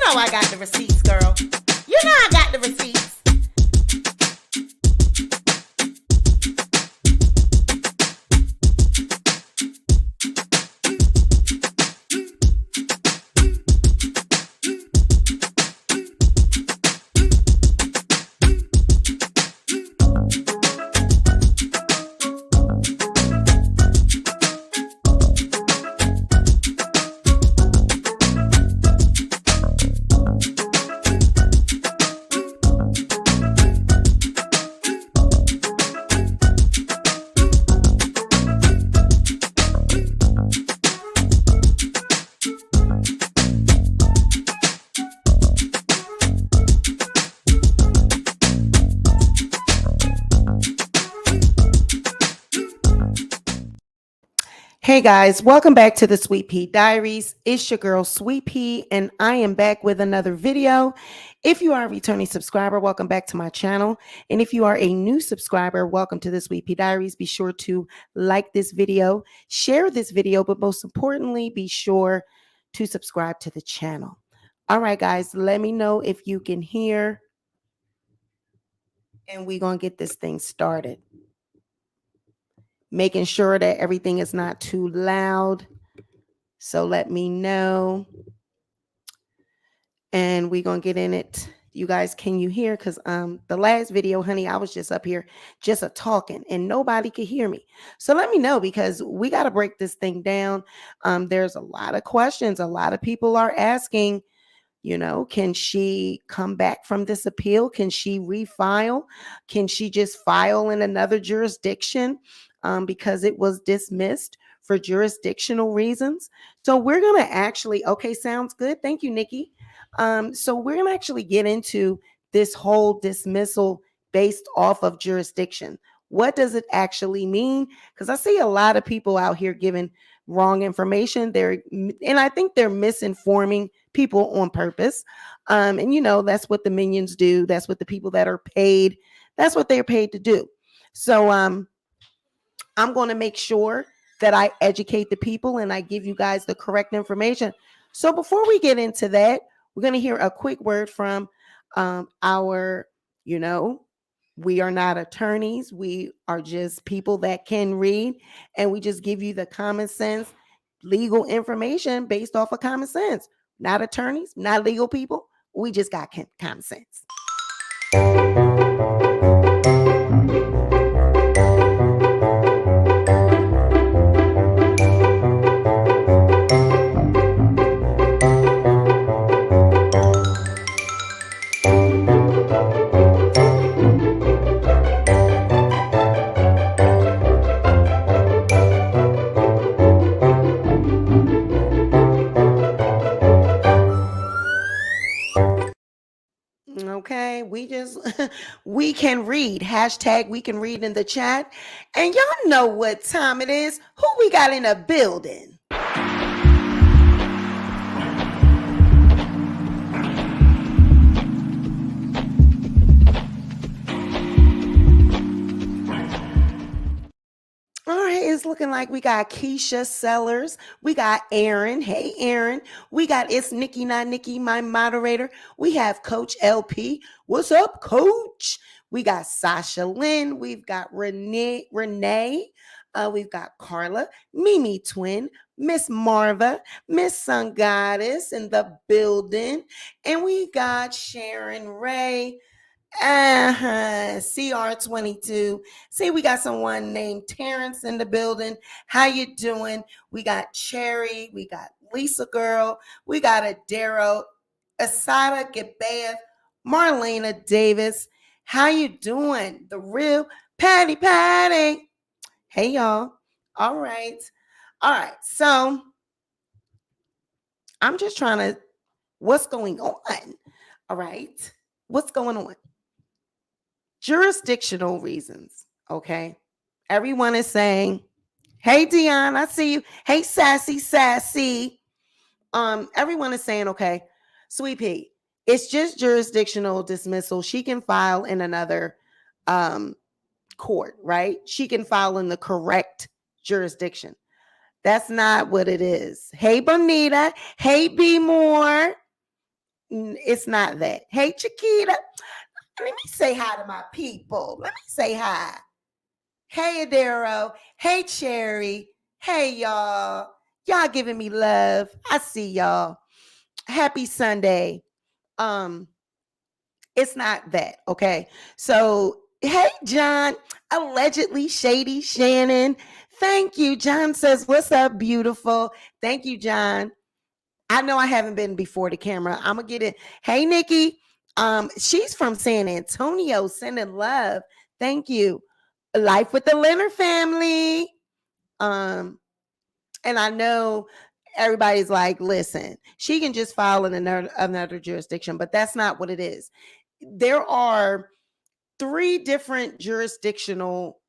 know I got the receipts, girl. You know I got the receipts. Hey guys, welcome back to the Sweet Pea Diaries. It's your girl Sweet Pea, and I am back with another video. If you are a returning subscriber, welcome back to my channel. And if you are a new subscriber, welcome to the Sweet Pea Diaries. Be sure to like this video, share this video, but most importantly, be sure to subscribe to the channel. All right, guys, let me know if you can hear, and we're going to get this thing started. Making sure that everything is not too loud. So let me know. And we're going to get in it. You guys, can you hear? Because the last video, honey, I was just up here just talking and nobody could hear me. So let me know, because we got to break this thing down. There's a lot of questions. A lot of people are asking, you know, can she come back from this appeal? Can she refile? Can she just file in another jurisdiction? Because it was dismissed for jurisdictional reasons. So we're going to actually, okay, sounds good. Thank you, Nikki. So we're going to actually get into this whole dismissal based off of jurisdiction. What does it actually mean? Because I see a lot of people out here giving wrong information. And I think they're misinforming people on purpose. And you know, that's what the minions do. That's what the people that are paid, that's what they're paid to do. So, I'm going to make sure that I educate the people and I give you guys the correct information. So before we get into that, we're going to hear a quick word from our, you know, we are not attorneys. We are just people that can read, and we just give you the common sense legal information based off of common sense. Not attorneys, not legal people. We just got common sense. Okay, we can read. Hashtag we can read in the chat. And y'all know what time it is. Who we got in the building? All right, it's looking like we got Keisha Sellers. We got Aaron. Hey, Aaron. We got It's Nikki, Not Nikki, my moderator. We have Coach LP. What's up, Coach? We got Sasha Lynn. We've got Renee. We've got Carla, Mimi Twin, Miss Marva, Miss Sun Goddess in the building. And we got Sharon Ray. CR22. See, we got someone named Terrence in the building. How you doing? We got Cherry. We got Lisa Girl. We got Adero, Asada Gebeth, Marlena Davis. How you doing? The real Patty. Hey, y'all. All right. So I'm just trying to, what's going on? All right. What's going on? Jurisdictional reasons, okay? Everyone is saying, hey, Dion, I see you. Hey, Sassy. Everyone is saying, okay, Sweet Pea, it's just jurisdictional dismissal. She can file in another court, right? She can file in the correct jurisdiction. That's not what it is. Hey, Bonita. Hey, B More. It's not that. Hey, Chiquita. Let me say hi to my people. Let me say hi. Hey, Adero. Hey, Cherry. Hey, y'all. Y'all giving me love. I see y'all. Happy Sunday. Um, it's not that, okay? So, hey, John, allegedly shady Shannon. Thank you. John says, what's up, beautiful? Thank you, John. I know I haven't been before the camera. I'm gonna get it. Hey, Nikki. She's from San Antonio, sending love. Thank you. Life with the Leonard family. And I know everybody's like, listen, she can just file in another jurisdiction, but that's not what it is. There are 3 different jurisdictional,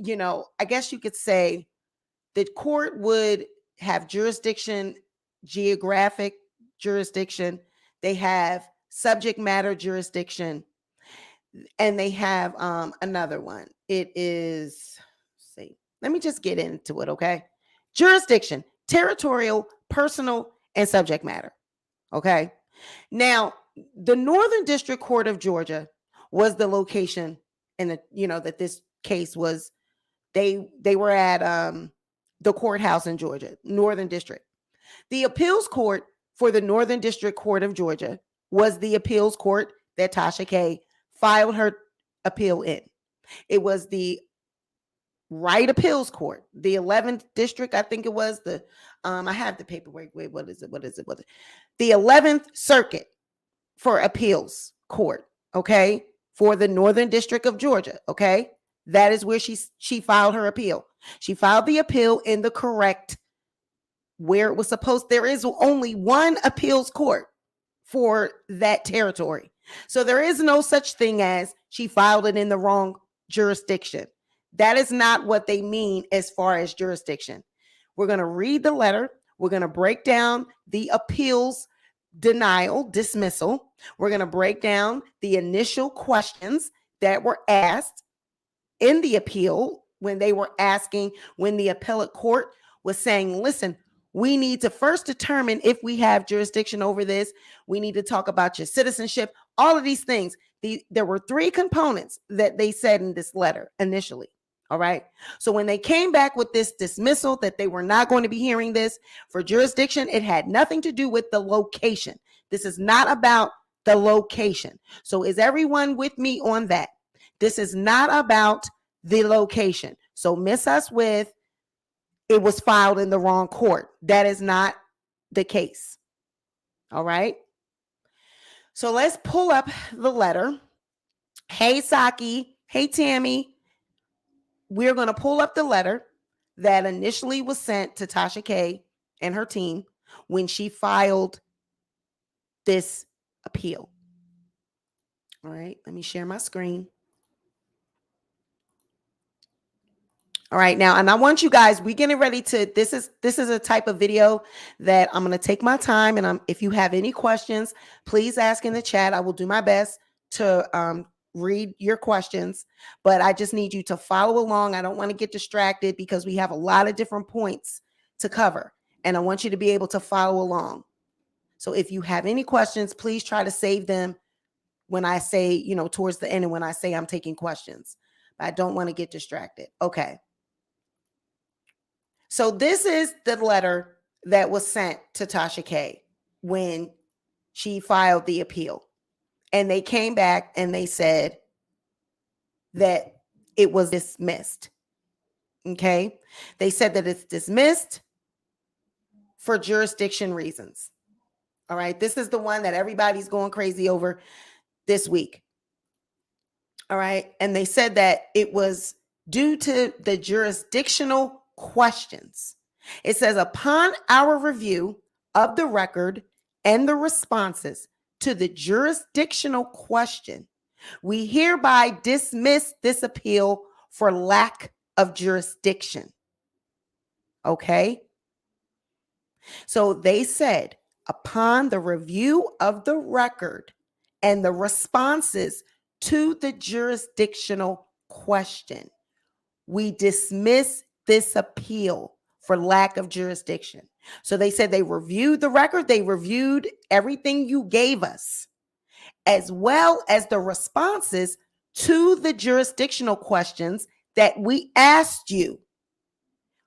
I guess you could say the court would have jurisdiction, geographic jurisdiction, they have subject matter jurisdiction, and they have another one. It is, see, let me just get into it, okay? Jurisdiction, territorial, personal, and subject matter. Okay. Now, the Northern District Court of Georgia was the location, and that this case was. They were at the courthouse in Georgia, Northern District. The appeals court for the Northern District Court of Georgia was the appeals court that Tasha K filed her appeal in. It was the Right Appeals Court, the 11th district, I think it was the I have the paperwork. Wait, what is it? The 11th Circuit for Appeals Court, okay? For the Northern District of Georgia, okay? That is where she filed her appeal. She filed the appeal in the correct where it was supposed. There is only one appeals court for that territory. So there is no such thing as she filed it in the wrong jurisdiction. That is not what they mean as far as jurisdiction. We're going to read the letter. We're going to break down the appeals dismissal. We're going to break down the initial questions that were asked in the appeal when they were asking, when the appellate court was saying, listen, we need to first determine if we have jurisdiction over this. We need to talk about your citizenship, all of these things. There were 3 components that they said in this letter initially. All right. So when they came back with this dismissal that they were not going to be hearing this for jurisdiction, it had nothing to do with the location. This is not about the location. So is everyone with me on that? This is not about the location. So miss us with it was filed in the wrong court. That is not the case. All right. So let's pull up the letter. Hey, Saki. Hey, Tammy. We're going to pull up the letter that initially was sent to Tasha K and her team when she filed this appeal. All right, let me share my screen. All right, now, and I want you guys, we're getting ready to, this is a type of video that I'm going to take my time, and if you have any questions, please ask in the chat. I will do my best to read your questions, but I just need you to follow along. I don't want to get distracted because we have a lot of different points to cover, and I want you to be able to follow along. So if you have any questions, please try to save them when I say, towards the end, and when I say I'm taking questions. I don't want to get distracted. Okay. So this is the letter that was sent to Tasha K when she filed the appeal. And they came back and they said that it was dismissed. Okay. They said that it's dismissed for jurisdiction reasons. All right. This is the one that everybody's going crazy over this week. All right. And they said that it was due to the jurisdictional questions. It says, upon our review of the record and the responses to the jurisdictional question, we hereby dismiss this appeal for lack of jurisdiction. Okay. So they said, upon the review of the record and the responses to the jurisdictional question, we dismiss this appeal for lack of jurisdiction. So they said they reviewed the record, they reviewed everything you gave us, as well as the responses to the jurisdictional questions that we asked you.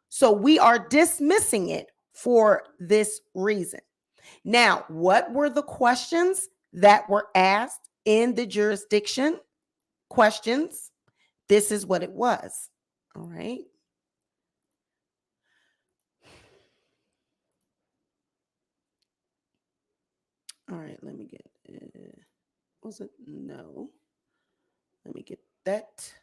So we are dismissing it for this reason. Now, what were the questions that were asked in the jurisdiction questions? This is what it was. All right. All right, let me get was it? No. Let me get that.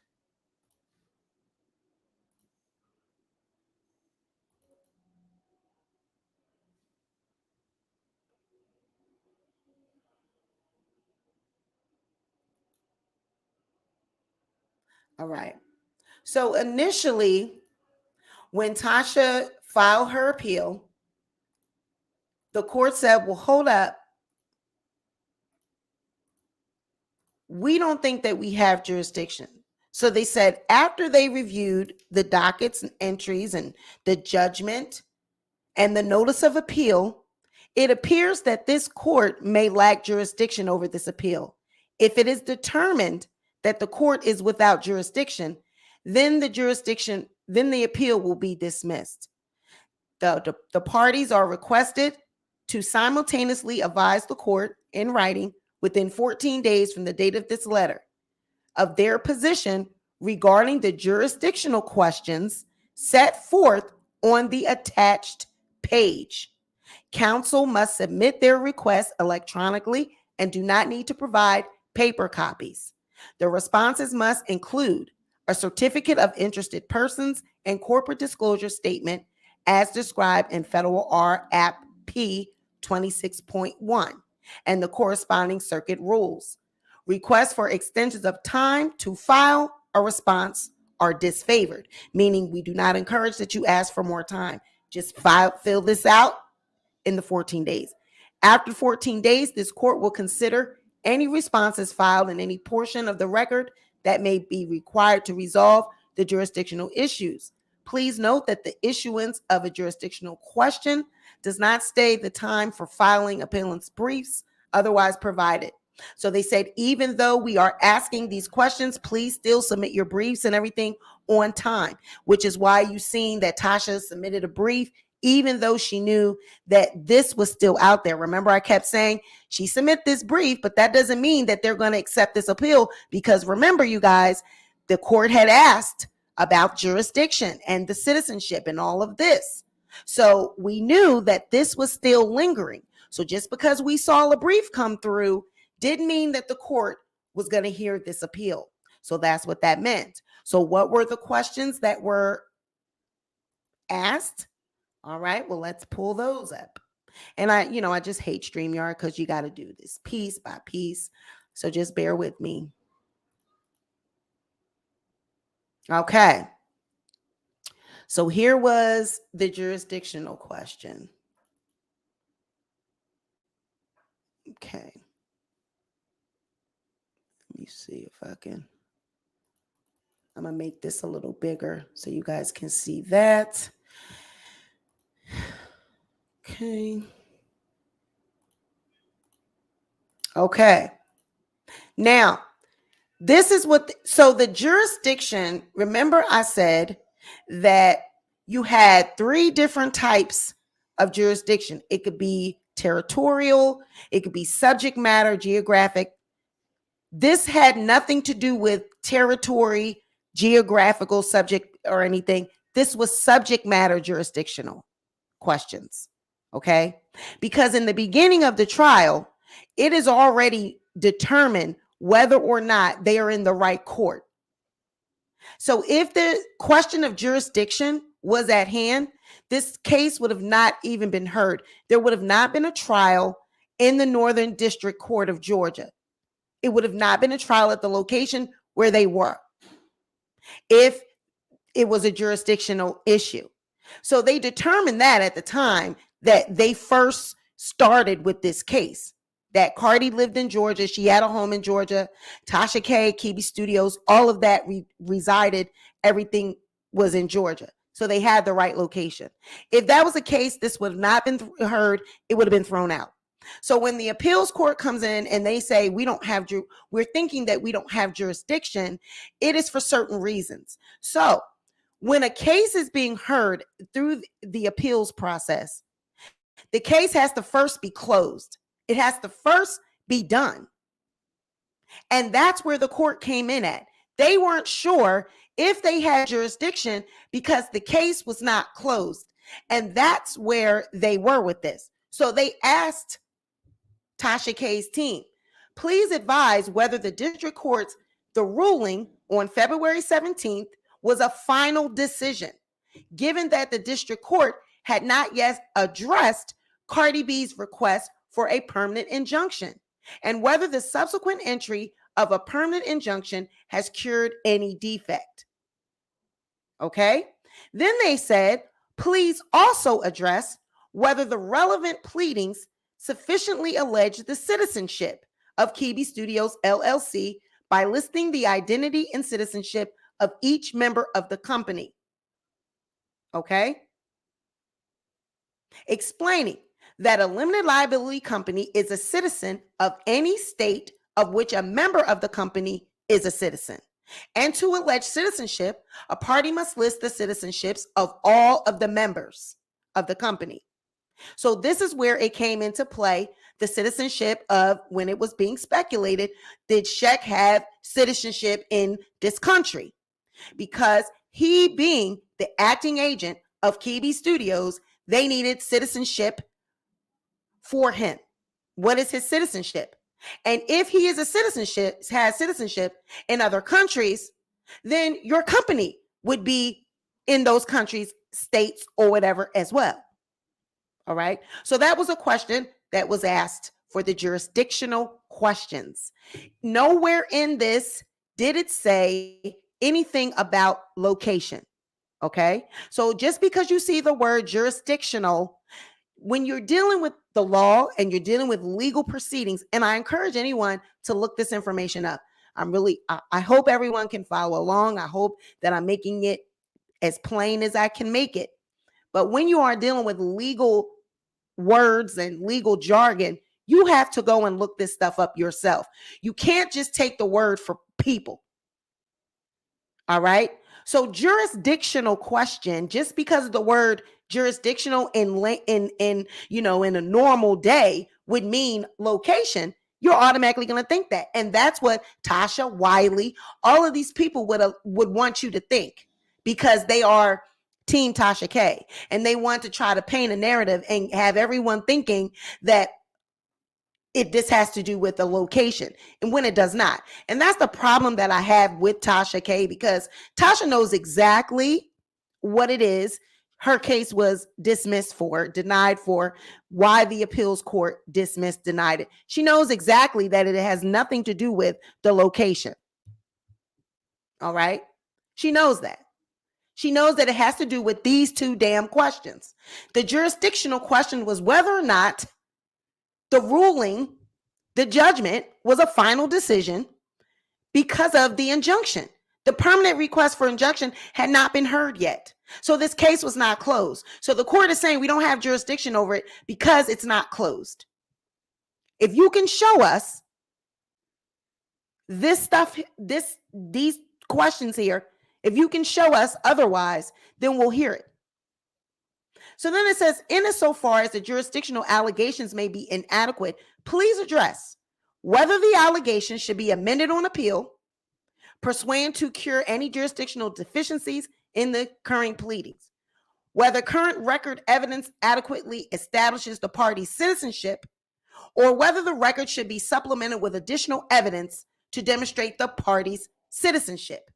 All right. So initially, when Tasha filed her appeal, the court said, well, hold up. We don't think that we have jurisdiction. So they said after they reviewed the dockets and entries and the judgment and the notice of appeal, it appears that this court may lack jurisdiction over this appeal. If it is determined that the court is without jurisdiction, then the appeal will be dismissed. The parties are requested to simultaneously advise the court in writing within 14 days from the date of this letter of their position regarding the jurisdictional questions set forth on the attached page. Counsel must submit their request electronically and do not need to provide paper copies. The responses must include a certificate of interested persons and corporate disclosure statement as described in Federal R. App P 26.1 and the corresponding circuit rules. Requests for extensions of time to file a response are disfavored, meaning we do not encourage that you ask for more time. Just fill this out in the 14 days. After 14 days, this court will consider any responses filed in any portion of the record that may be required to resolve the jurisdictional issues. Please note that the issuance of a jurisdictional question does not stay the time for filing appellant's briefs otherwise provided. So they said, even though we are asking these questions, please still submit your briefs and everything on time, which is why you've seen that Tasha submitted a brief, even though she knew that this was still out there. Remember, I kept saying she submit this brief, but that doesn't mean that they're going to accept this appeal, because remember, you guys, the court had asked about jurisdiction and the citizenship and all of this. So we knew that this was still lingering. So just because we saw a brief come through didn't mean that the court was going to hear this appeal. So that's what that meant. So what were the questions that were asked? All right, well, let's pull those up. And I just hate StreamYard because you got to do this piece by piece. So just bear with me. Okay. So here was the jurisdictional question. Okay. Let me see if I can. I'm going to make this a little bigger so you guys can see that. Okay. Okay. Now, this is what, so the jurisdiction, remember I said that you had 3 different types of jurisdiction. It could be territorial, it could be subject matter, geographic. This had nothing to do with territory, geographical subject or anything. This was subject matter jurisdictional questions. Okay. Because in the beginning of the trial, it is already determined whether or not they are in the right court. So if the question of jurisdiction was at hand, this case would have not even been heard. There would have not been a trial in the Northern District Court of Georgia. It would have not been a trial at the location where they were if it was a jurisdictional issue. So they determined that at the time that they first started with this case, that Cardi lived in Georgia. She had a home in Georgia. Tasha K, KB Studios, all of that resided. Everything was in Georgia. So they had the right location. If that was the case, this would have not been heard. It would have been thrown out. So when the appeals court comes in and they say we're thinking that we don't have jurisdiction, it is for certain reasons. So when a case is being heard through the appeals process, the case has to first be closed. It has to first be done. And that's where the court came in at. They weren't sure if they had jurisdiction because the case was not closed. And that's where they were with this. So they asked Tasha K's team, please advise whether the district court's the ruling on February 17th was a final decision, given that the district court had not yet addressed Cardi B's request for a permanent injunction, and whether the subsequent entry of a permanent injunction has cured any defect. Okay? Then they said, please also address whether the relevant pleadings sufficiently allege the citizenship of Kibi Studios LLC by listing the identity and citizenship of each member of the company. Okay? Explaining that a limited liability company is a citizen of any state of which a member of the company is a citizen. And to allege citizenship, a party must list the citizenships of all of the members of the company. So this is where it came into play, the citizenship of, when it was being speculated, did Sheck have citizenship in this country? Because he being the acting agent of Kibi Studios, they needed citizenship for him. What is his citizenship? And if he has citizenship in other countries, then your company would be in those countries, states, or whatever as well. All right. So that was a question that was asked for the jurisdictional questions. Nowhere in this did it say anything about location. Okay. So just because you see the word jurisdictional, when you're dealing with the law and you're dealing with legal proceedings, and I encourage anyone to look this information up. I hope everyone can follow along. I hope that I'm making it as plain as I can make it. But when you are dealing with legal words and legal jargon, you have to go and look this stuff up yourself. You can't just take the word for people. All right. So jurisdictional question, just because of the word jurisdictional in a normal day would mean location, you're automatically going to think that. And that's what Tasha, Wiley, all of these people would want you to think, because they are Team Tasha K, and they want to try to paint a narrative and have everyone thinking that this has to do with the location, and when it does not. And that's the problem that I have with Tasha K, because Tasha knows exactly what it is her case was dismissed for, denied for, why the appeals court dismissed, denied it. She knows exactly that it has nothing to do with the location. All right? She knows that. She knows that it has to do with these two damn questions. The jurisdictional question was whether or not the ruling, the judgment, was a final decision because of the injunction. The permanent request for injunction had not been heard yet. So this case was not closed. So the court is saying we don't have jurisdiction over it because it's not closed. If you can show us this stuff, these questions here, if you can show us otherwise, then we'll hear it. So then it says, insofar as the jurisdictional allegations may be inadequate, please address whether the allegations should be amended on appeal, pursuant to cure any jurisdictional deficiencies in the current pleadings, whether current record evidence adequately establishes the party's citizenship, or whether the record should be supplemented with additional evidence to demonstrate the party's citizenship.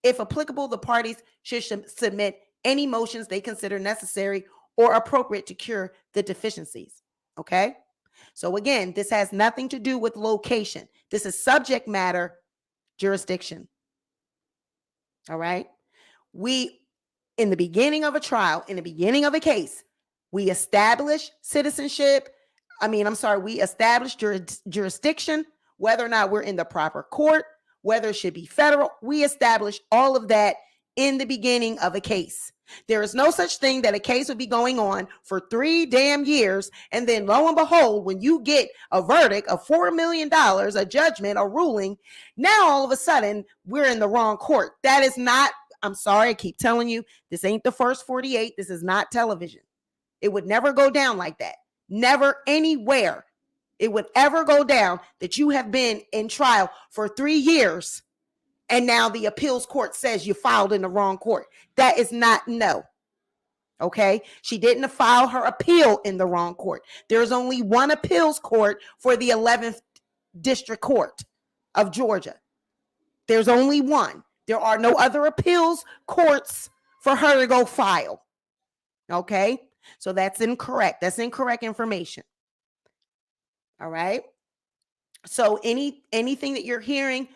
If applicable, the parties should submit any motions they consider necessary or appropriate to cure the deficiencies. Okay? So again, this has nothing to do with location. This is subject matter jurisdiction. All right? In the beginning of a trial, in the beginning of a case, we establish citizenship. We establish jurisdiction, whether or not we're in the proper court, whether it should be federal. We establish all of that in the beginning of a case. There is no such thing that a case would be going on for 3 damn years, and then lo and behold, when you get a verdict of $4 million, a judgment, a ruling, now all of a sudden we're in the wrong court. That is not, I'm sorry, I keep telling you, this ain't the first 48. This is not television. It would never go down like that. Never anywhere it would ever go down that you have been in trial for 3 years and now the appeals court says you filed in the wrong court. That is not, no. Okay? She didn't file her appeal in the wrong court. There's only one appeals court for the 11th District Court of Georgia. There's only one. There are no other appeals courts for her to go file. Okay? So that's incorrect. That's incorrect information. All right? So anything that you're hearing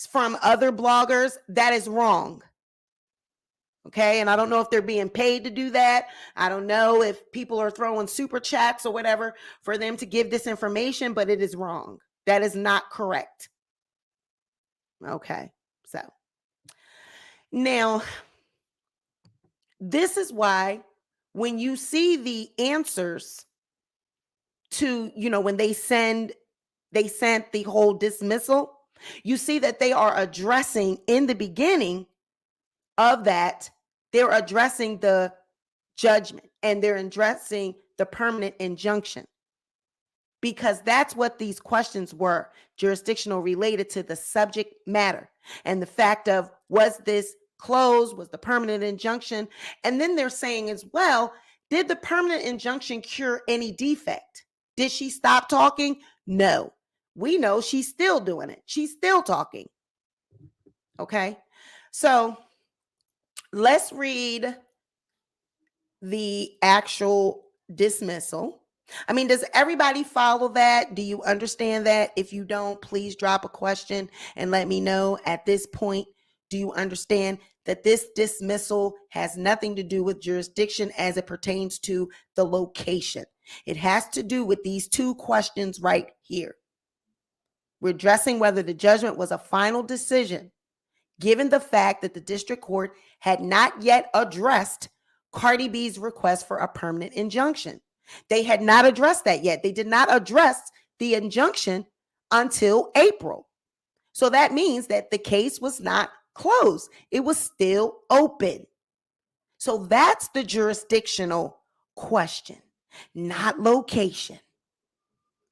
from other bloggers, that is wrong. Okay? And I don't know if they're being paid to do that. I don't know if people are throwing super chats or whatever for them to give this information, but it is wrong. That is not correct. Okay? So now, this is why when you see the answers to, when they sent the whole dismissal, you see that they are addressing in the beginning of that, they're addressing the judgment and they're addressing the permanent injunction, because that's what these questions were, jurisdictional, related to the subject matter and the fact of, was this closed, was the permanent injunction? And then they're saying as well, did the permanent injunction cure any defect? Did she stop talking? No. We know she's still doing it. She's still talking. Okay. So let's read the actual dismissal. I mean, does everybody follow that? Do you understand that? If you don't, please drop a question and let me know at this point. Do you understand that this dismissal has nothing to do with jurisdiction as it pertains to the location? It has to do with these two questions right here. We're addressing whether the judgment was a final decision, given the fact that the district court had not yet addressed Cardi B's request for a permanent injunction. They had not addressed that yet. They did not address the injunction until April. So that means that the case was not closed. It was still open. So that's the jurisdictional question, not location.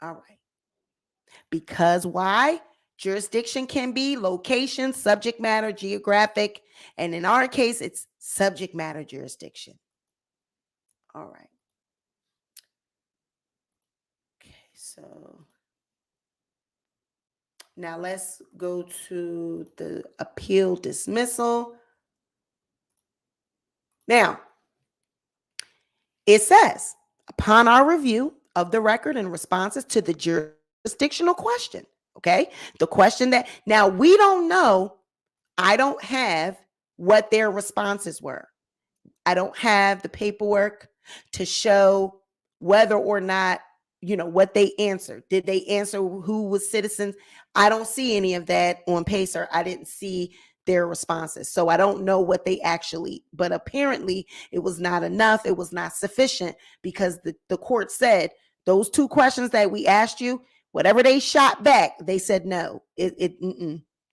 All right. Because why? Jurisdiction can be location, subject matter, geographic, and in our case, it's subject matter jurisdiction. All right. Okay, so now let's go to the appeal dismissal. Now, it says, upon our review of the record and responses to the jurisdictional question, okay, the question that, now we don't know, I don't have what their responses were. I don't have the paperwork to show whether or not, what they answered. Did they answer who was citizens? I don't see any of that on Pacer. I didn't see their responses. So I don't know what they actually, but apparently it was not enough. It was not sufficient, because the court said those two questions that we asked you, whatever they shot back, they said no.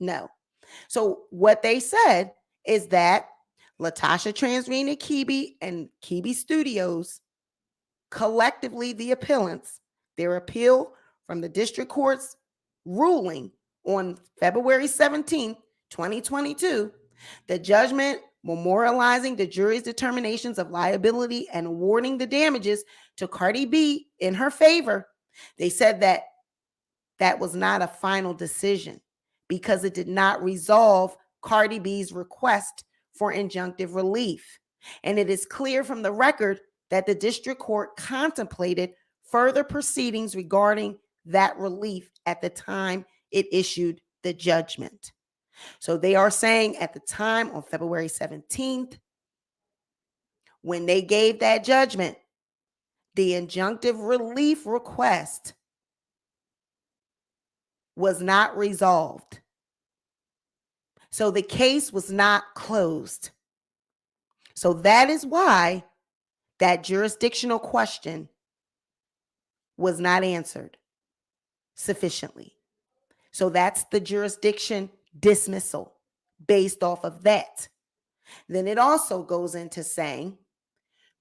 No. So what they said is that Latasha Transrena Kibi and Kibi Studios, collectively the appellants, their appeal from the district court's ruling on February 17th, 2022, the judgment memorializing the jury's determinations of liability and awarding the damages to Cardi B in her favor. They said that that was not a final decision because it did not resolve Cardi B's request for injunctive relief. And it is clear from the record that the district court contemplated further proceedings regarding that relief at the time it issued the judgment. So they are saying at the time on February 17th, when they gave that judgment, the injunctive relief request was not resolved. So the case was not closed. So that is why that jurisdictional question was not answered sufficiently. So that's the jurisdiction dismissal based off of that. Then it also goes into saying,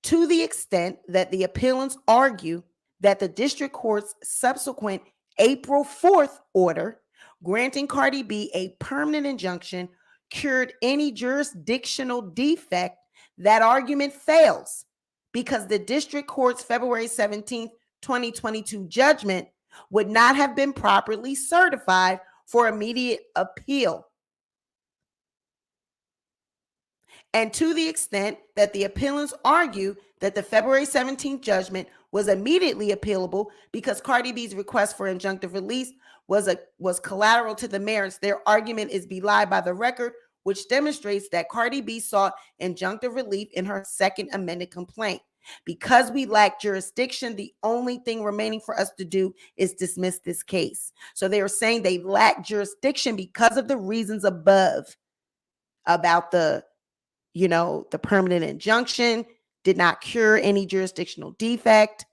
to the extent that the appellants argue that the district court's subsequent April 4th order granting Cardi B a permanent injunction cured any jurisdictional defect, that argument fails because the district court's February 17th, 2022 judgment would not have been properly certified for immediate appeal. And to the extent that the appellants argue that the February 17th judgment was immediately appealable because Cardi B's request for injunctive release was collateral to the merits, their argument is belied by the record, which demonstrates that Cardi B sought injunctive relief in her second amended complaint. Because we lack jurisdiction, the only thing remaining for us to do is dismiss this case. So they are saying they lack jurisdiction because of the reasons above about the permanent injunction did not cure any jurisdictional defect.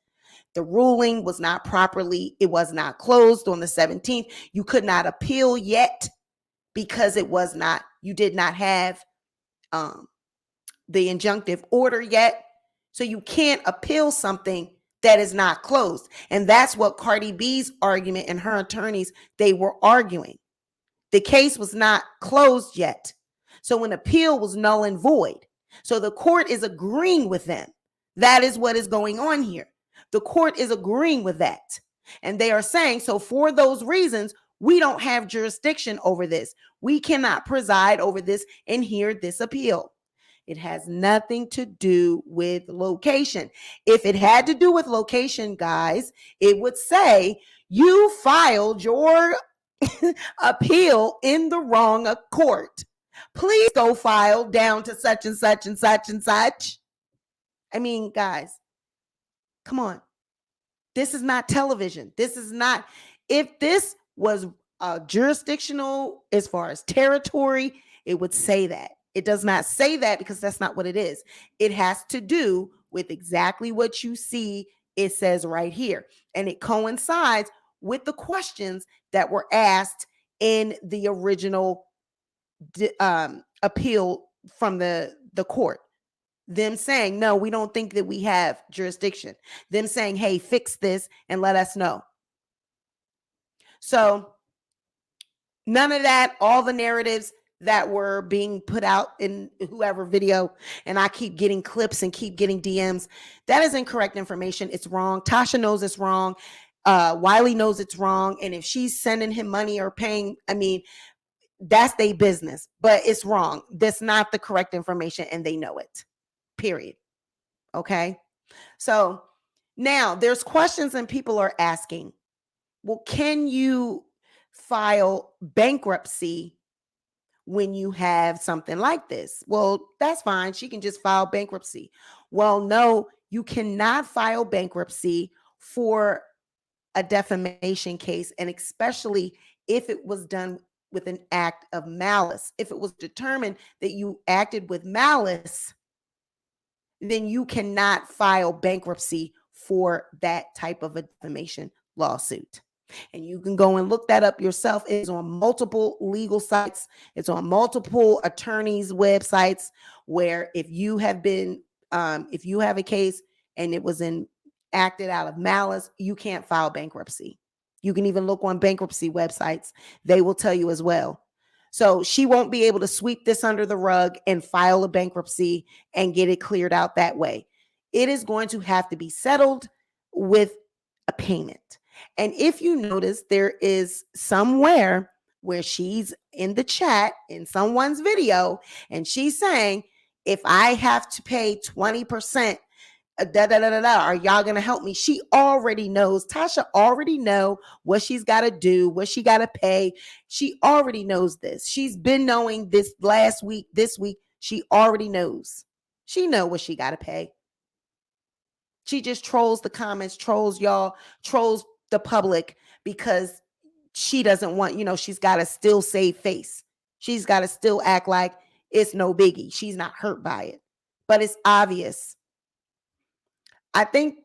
The ruling was not properly, it was not closed on the 17th. You could not appeal yet because you did not have the injunctive order yet. So you can't appeal something that is not closed. And that's what Cardi B's argument and her attorneys, they were arguing. The case was not closed yet. So an appeal was null and void. So the court is agreeing with them. That is what is going on here. The court is agreeing with that. And they are saying, so for those reasons, we don't have jurisdiction over this. We cannot preside over this and hear this appeal. It has nothing to do with location. If it had to do with location, guys, it would say you filed your appeal in the wrong court. Please go file down to such and such and such and such. I mean, guys, come on. This is not television. This is not, if this was jurisdictional as far as territory, it would say that. It does not say that because that's not what it is. It has to do with exactly what you see. It says right here. And it coincides with the questions that were asked in the original appeal from the court. Them saying, no, we don't think that we have jurisdiction. Them saying, hey, fix this and let us know. So none of that, all the narratives that were being put out in whoever video, and I keep getting clips and keep getting DMs, that is incorrect information. It's wrong. Tasha knows it's wrong. Wiley knows it's wrong. And if she's sending him money or paying, I mean, that's their business, but it's wrong. That's not the correct information, and they know it. Period. Okay. So now there's questions and people are asking, well, can you file bankruptcy when you have something like this? Well, that's fine. She can just file bankruptcy. Well, no, you cannot file bankruptcy for a defamation case, and especially if it was done with an act of malice. If it was determined that you acted with malice, then you cannot file bankruptcy for that type of a defamation lawsuit. And you can go and look that up yourself. It's on multiple legal sites. It's on multiple attorneys' websites where if you have a case and it was acted out of malice, you can't file bankruptcy. You can even look on bankruptcy websites. They will tell you as well. So she won't be able to sweep this under the rug and file a bankruptcy and get it cleared out that way. It is going to have to be settled with a payment. And if you notice, there is somewhere where she's in the chat in someone's video and she's saying, if I have to pay 20%, are y'all gonna help me? She already knows. Tasha already know what she's got to do, what she got to pay. She already knows this. She's been knowing this last week, this week. She already knows. She know what she got to pay. She just trolls the comments, trolls y'all, trolls the public because she doesn't want, she's got to still save face. She's got to still act like it's no biggie. She's not hurt by it. but it's obvious. I think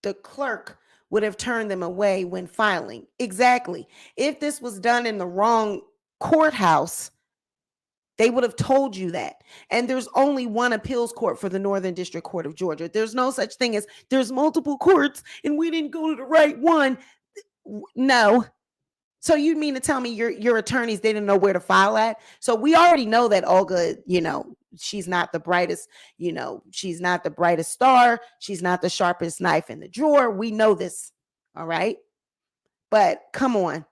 the clerk would have turned them away when filing. Exactly. If this was done in the wrong courthouse, they would have told you that. And there's only one appeals court for the Northern District Court of Georgia. There's no such thing as there's multiple courts and we didn't go to the right one. No. So you mean to tell me your attorneys didn't know where to file at? So we already know that Olga, she's not the brightest, she's not the brightest star. She's not the sharpest knife in the drawer. We know this. All right. But come on.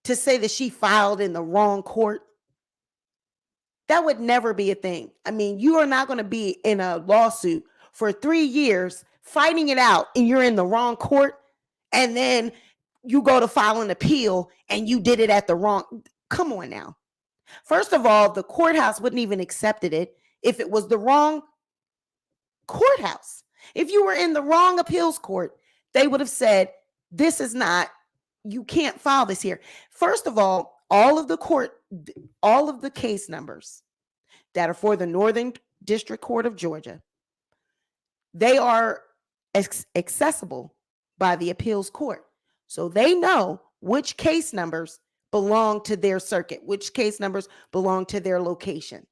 To say that she filed in the wrong court, that would never be a thing. I mean, you are not going to be in a lawsuit for 3 years fighting it out and you're in the wrong court, and then you go to file an appeal and you did it at the wrong. Come on now. First of all, the courthouse wouldn't even accepted it if it was the wrong courthouse. If you were in the wrong appeals court, they would have said, this is not, you can't file this here. First of all of the case numbers that are for the Northern District Court of Georgia, they are accessible by the appeals court. So they know which case numbers belong to their circuit, which case numbers belong to their location.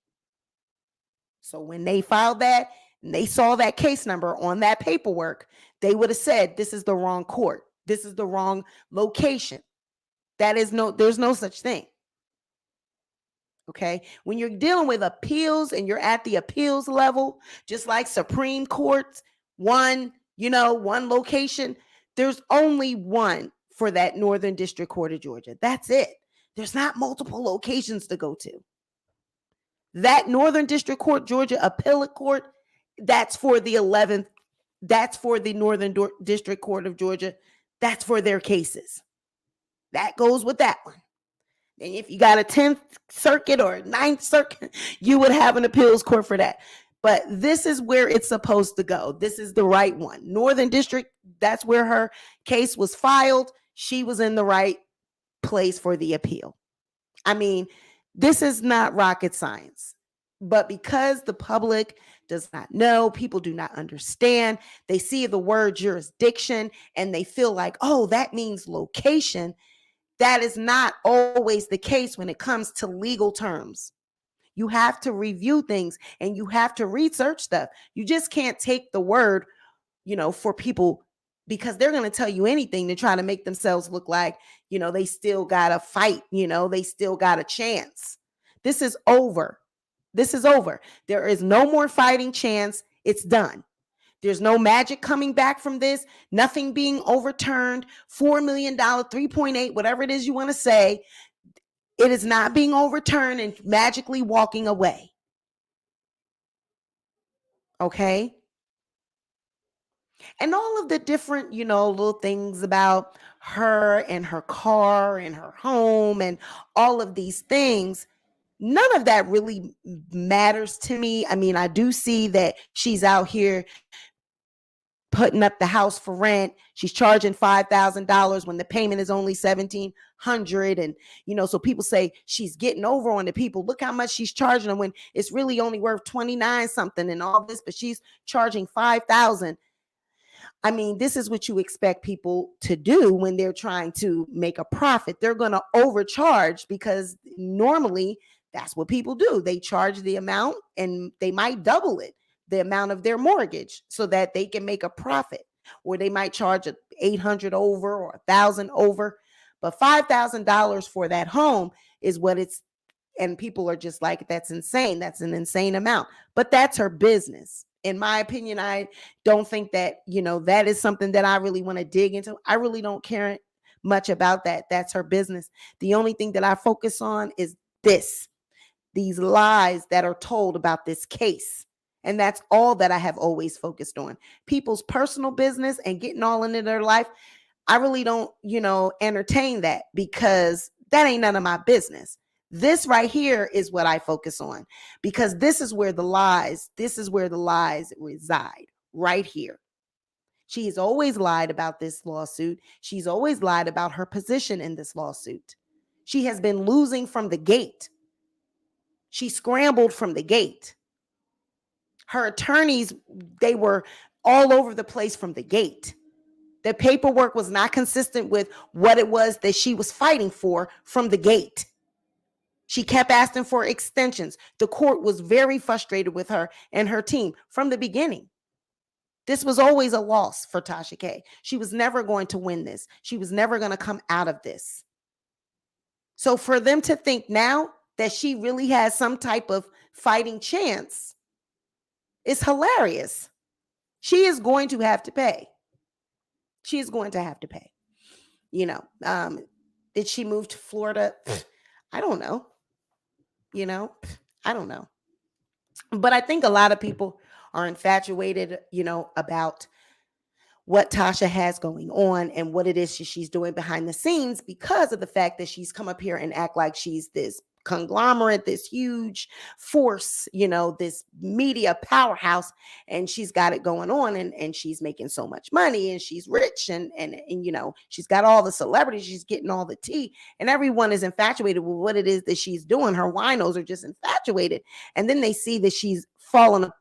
So when they filed that and they saw that case number on that paperwork, they would have said, this is the wrong court. This is the wrong location. There's no such thing. Okay. When you're dealing with appeals and you're at the appeals level, just like Supreme Courts, one location, there's only one for that Northern District Court of Georgia. That's it. There's not multiple locations to go to. That Northern District Court, Georgia Appellate Court, that's for the 11th. That's for the Northern District Court of Georgia. That's for their cases. That goes with that one. And if you got a 10th circuit or a 9th circuit, you would have an appeals court for that. But this is where it's supposed to go. This is the right one. Northern District, that's where her case was filed. She was in the right place for the appeal. I mean, this is not rocket science. But because the public does not know, people do not understand, they see the word jurisdiction and they feel like, oh, that means location. That is not always the case when it comes to legal terms. You have to review things and you have to research stuff. You just can't take the word, for people, because they're going to tell you anything to try to make themselves look like, they still got a fight, they still got a chance. This is over. This is over. There is no more fighting chance. It's done. There's no magic coming back from this. Nothing being overturned. $4 million, 3.8, whatever it is you want to say. It is not being overturned and magically walking away. Okay? And all of the different, little things about her and her car and her home and all of these things, none of that really matters to me. I mean, I do see that she's out here putting up the house for rent. She's charging $5,000 when the payment is only $1,700. And, so people say she's getting over on the people. Look how much she's charging them when it's really only worth 29 something and all this, but she's charging 5,000. I mean, this is what you expect people to do when they're trying to make a profit. They're going to overcharge because normally that's what people do. They charge the amount and they might double it, the amount of their mortgage, so that they can make a profit. Or they might charge $800 over or $1,000 over. But $5,000 for that home is what it's, and people are just like, that's insane. That's an insane amount. But that's her business. In my opinion, I don't think that, that is something that I really want to dig into. I really don't care much about that. That's her business. The only thing that I focus on is these lies that are told about this case. And that's all that I have always focused on. People's personal business and getting all into their life. I really don't, entertain that because that ain't none of my business. This right here is what I focus on because this is where the lies reside, right here. She has always lied about this lawsuit. She's always lied about her position in this lawsuit. She has been losing from the gate. She scrambled from the gate. Her attorneys, they were all over the place from the gate. The paperwork was not consistent with what it was that she was fighting for from the gate. She kept asking for extensions. The court was very frustrated with her and her team from the beginning. This was always a loss for Tasha K. She was never going to win this. She was never going to come out of this. So for them to think now that she really has some type of fighting chance is hilarious. She is going to have to pay. She is going to have to pay. You know, did she move to Florida? I don't know. You know, I don't know. But I think a lot of people are infatuated, about what Tasha has going on and what it is she's doing behind the scenes because of the fact that she's come up here and act like she's this conglomerate, this huge force, this media powerhouse, and she's got it going on, and she's making so much money, and she's rich, and she's got all the celebrities, she's getting all the tea, and everyone is infatuated with what it is that she's doing. Her winos are just infatuated, and then they see that she's fallen,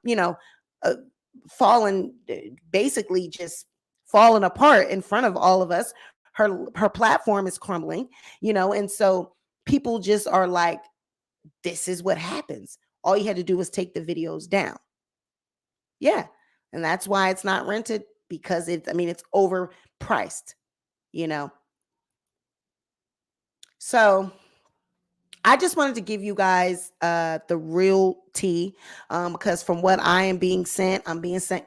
basically just falling apart in front of all of us. Her platform is crumbling, and so people just are like, this is what happens. All you had to do was take the videos down. Yeah. And that's why it's not rented, because it's overpriced, So I just wanted to give you guys the real tea, because from what I'm being sent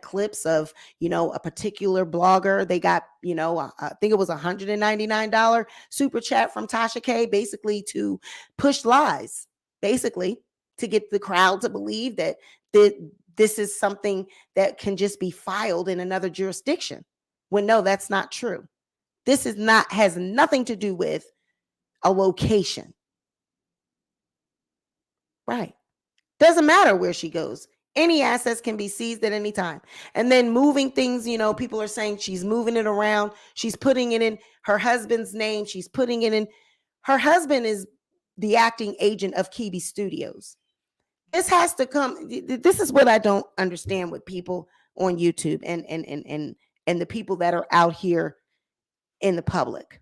clips of, a particular blogger. They got, I think it was $199 super chat from Tasha K, basically to push lies, basically to get the crowd to believe that this is something that can just be filed in another jurisdiction. When no, that's not true. This has nothing to do with a location. Right. Doesn't matter where she goes. Any assets can be seized at any time. And then moving things, people are saying she's moving it around. She's putting it in her husband's name. She's putting it in. Her husband is the acting agent of Kibi Studios. This has to come. This is what I don't understand with people on YouTube and the people that are out here in the public.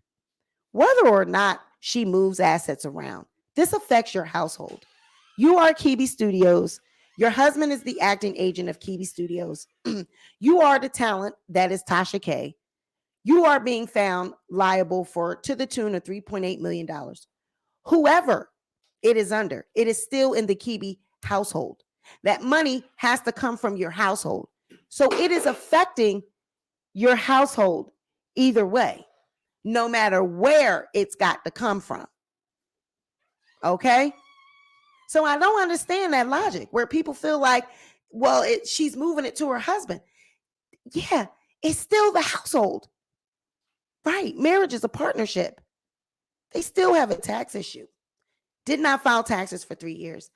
Whether or not she moves assets around, this affects your household. You are Kibi Studios. Your husband is the acting agent of Kibi Studios. You are the talent that is Tasha K. You are being found liable to the tune of $3.8 million. Whoever it is under, it is still in the Kibi household. That money has to come from your household. So it is affecting your household either way, no matter where it's got to come from. Okay? So I don't understand that logic where people feel like, well, she's moving it to her husband. Yeah, it's still the household. Right. Marriage is a partnership. They still have a tax issue. Did not file taxes for 3 years.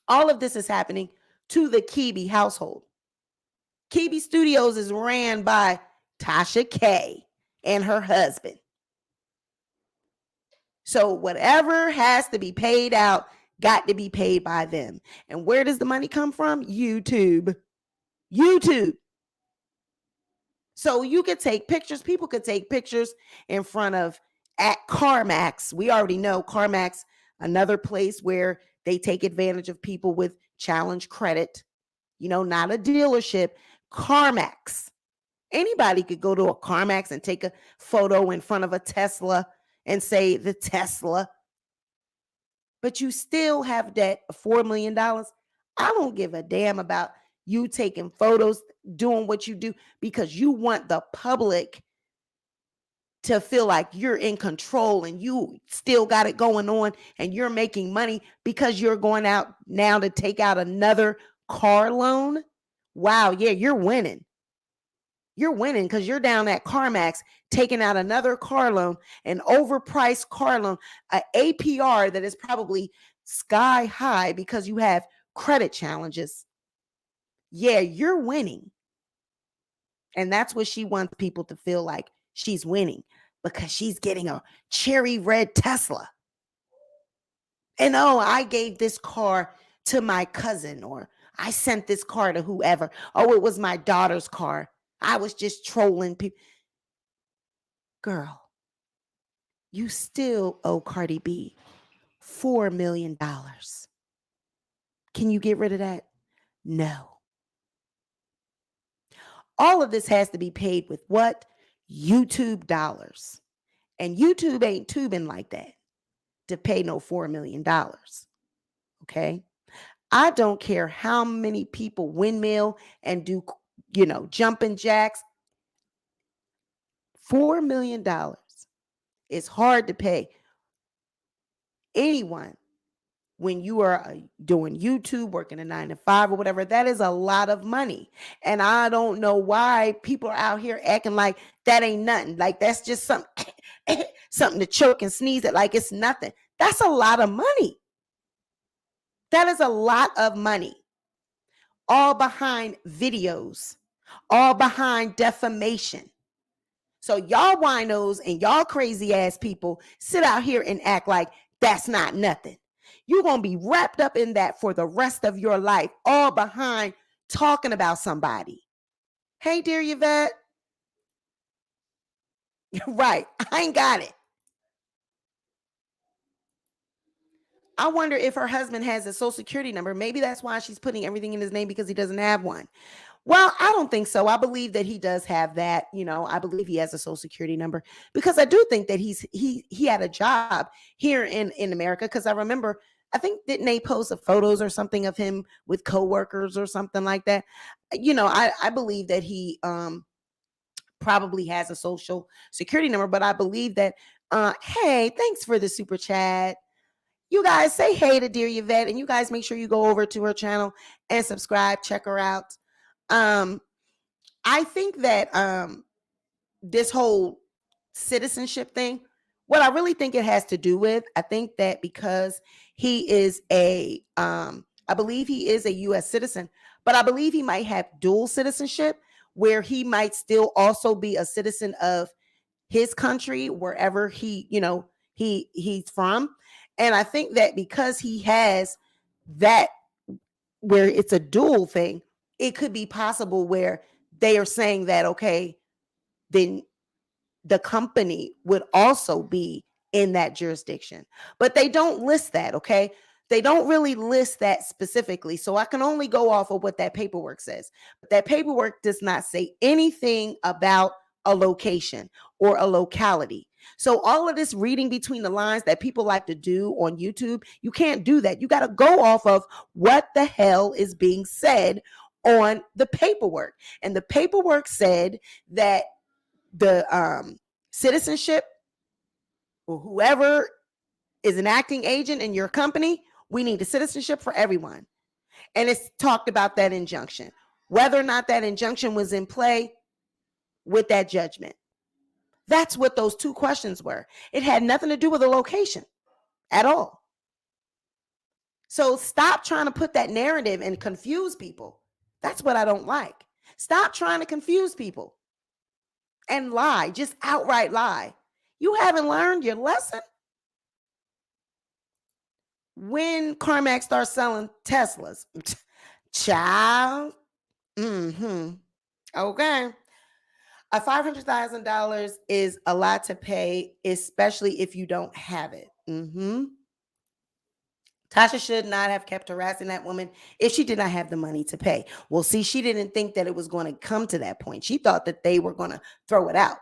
All of this is happening to the Kibi household. Kibi Studios is ran by Tasha K and her husband. So whatever has to be paid out got to be paid by them. And where does the money come from? YouTube. So you could take pictures. People could take pictures in front of at CarMax. We already know CarMax, another place where they take advantage of people with challenge credit. Not a dealership. CarMax. Anybody could go to a CarMax and take a photo in front of a Tesla and say the Tesla. But you still have debt of $4 million. I don't give a damn about you taking photos, doing what you do, because you want the public to feel like you're in control and you still got it going on and you're making money because you're going out now to take out another car loan. Wow, yeah, you're winning. You're winning because you're down at CarMax taking out another car loan, an overpriced car loan, an APR that is probably sky high because you have credit challenges. Yeah, you're winning. And that's what she wants people to feel like, she's winning because she's getting a cherry red Tesla. And I gave this car to my cousin, or I sent this car to whoever. Oh, it was my daughter's car. I was just trolling people. Girl, you still owe Cardi B $4 million. Can you get rid of that? No. All of this has to be paid with what? YouTube dollars. And YouTube ain't tubing like that to pay no $4 million. Okay. I don't care how many people windmill and do, jumping jacks. $4 million is hard to pay anyone when you are doing YouTube, working a 9 to 5 or whatever. That is a lot of money. And I don't know why people are out here acting like that ain't nothing. Like that's just something to choke and sneeze at, like it's nothing. That's a lot of money. That is a lot of money. All behind videos, all behind defamation. So y'all winos and y'all crazy ass people sit out here and act like that's not nothing. You're going to be wrapped up in that for the rest of your life, all behind talking about somebody. Hey, dear Yvette. Right. I ain't got it. I wonder if her husband has a social security number. Maybe that's why she's putting everything in his name, because he doesn't have one. Well, I don't think so. I believe that he does have that. I believe he has a social security number, because I do think that he had a job here in America. Because I remember, I think, didn't they post the photos or something of him with coworkers or something like that? I believe that he probably has a social security number, but I believe that. Hey, thanks for the super chat. You guys say hey to dear Yvette, and you guys make sure you go over to her channel and subscribe, check her out. I think that this whole citizenship thing, what I really think it has to do with, I think that because he is I believe he is a U.S. citizen, but I believe he might have dual citizenship, where he might still also be a citizen of his country, wherever he's from. And I think that because he has that, where it's a dual thing, it could be possible where they are saying that, okay, then the company would also be in that jurisdiction. But they don't list that, okay? They don't really list that specifically. So I can only go off of what that paperwork says. But that paperwork does not say anything about a location or a locality. So all of this reading between the lines that people like to do on YouTube, you can't do that. You got to go off of what the hell is being said on the paperwork. And the paperwork said that the citizenship, or whoever is an acting agent in your company, we need a citizenship for everyone. And it's talked about that injunction, whether or not that injunction was in play with that judgment. That's what those two questions were. It had nothing to do with the location at all. So stop trying to put that narrative and confuse people. That's what I don't like. Stop trying to confuse people and lie, just outright lie. You haven't learned your lesson. When Carmack starts selling Teslas, child. Okay. A $500,000 is a lot to pay, especially if you don't have it. Tasha should not have kept harassing that woman if she did not have the money to pay. Well, see, she didn't think that it was going to come to that point. She thought that they were going to throw it out.